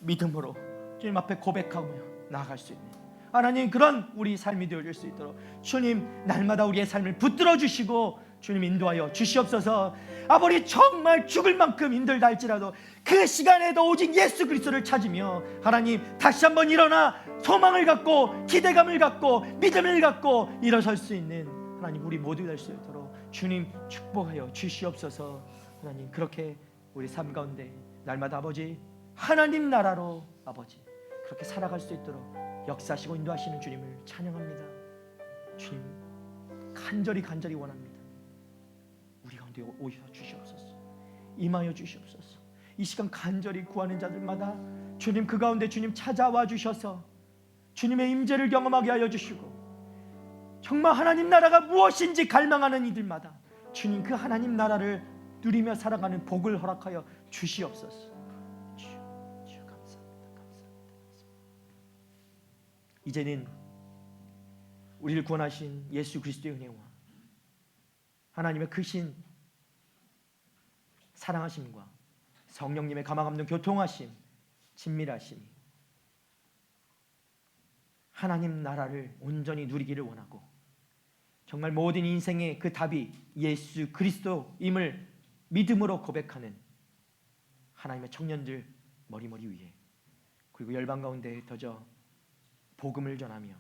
믿음으로 주님 앞에 고백하며 나아갈 수 있는 하나님 그런 우리 삶이 되어질 수 있도록 주님 날마다 우리의 삶을 붙들어 주시고 주님 인도하여 주시옵소서. 아버지 정말 죽을 만큼 힘들다 할지라도 그 시간에도 오직 예수 그리스도를 찾으며 하나님 다시 한번 일어나 소망을 갖고 기대감을 갖고 믿음을 갖고 일어설 수 있는 하나님 우리 모두 될 수 있도록 주님 축복하여 주시옵소서. 하나님 그렇게 우리 삶 가운데 날마다 아버지 하나님 나라로 아버지 그렇게 살아갈 수 있도록 역사하시고 인도하시는 주님을 찬양합니다. 주님 간절히 원합니다. 우리 가운데 오셔 주시옵소서. 임하여 주시옵소서. 이 시간 간절히 구하는 자들마다 주님 그 가운데 주님 찾아와 주셔서 주님의 임재를 경험하게 하여 주시고 정말 하나님 나라가 무엇인지 갈망하는 이들마다 주님 그 하나님 나라를 누리며 살아가는 복을 허락하여 주시옵소서. 주 감사합니다. 이제는 우리를 구원하신 예수 그리스도의 은혜와 하나님의 크신 사랑하심과 성령님의 가망 없는 교통하심, 친밀하심이 하나님 나라를 온전히 누리기를 원하고 정말 모든 인생의 그 답이 예수 그리스도임을 믿음으로 고백하는 하나님의 청년들 머리머리 위에, 그리고 열방 가운데 흩어져 복음을 전하며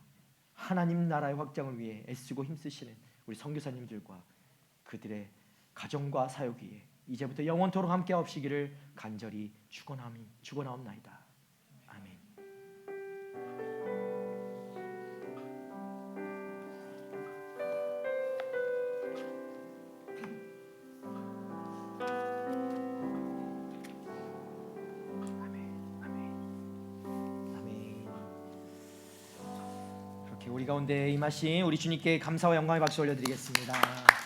하나님 나라의 확장을 위해 애쓰고 힘쓰시는 우리 선교사님들과 그들의 가정과 사역 위에 이제부터 영원토록 함께 하옵시기를 간절히 축원하옵나이다. 아멘. 그렇게 우리 가운데 임하신 우리 주님께 감사와 영광의 박수 올려드리겠습니다.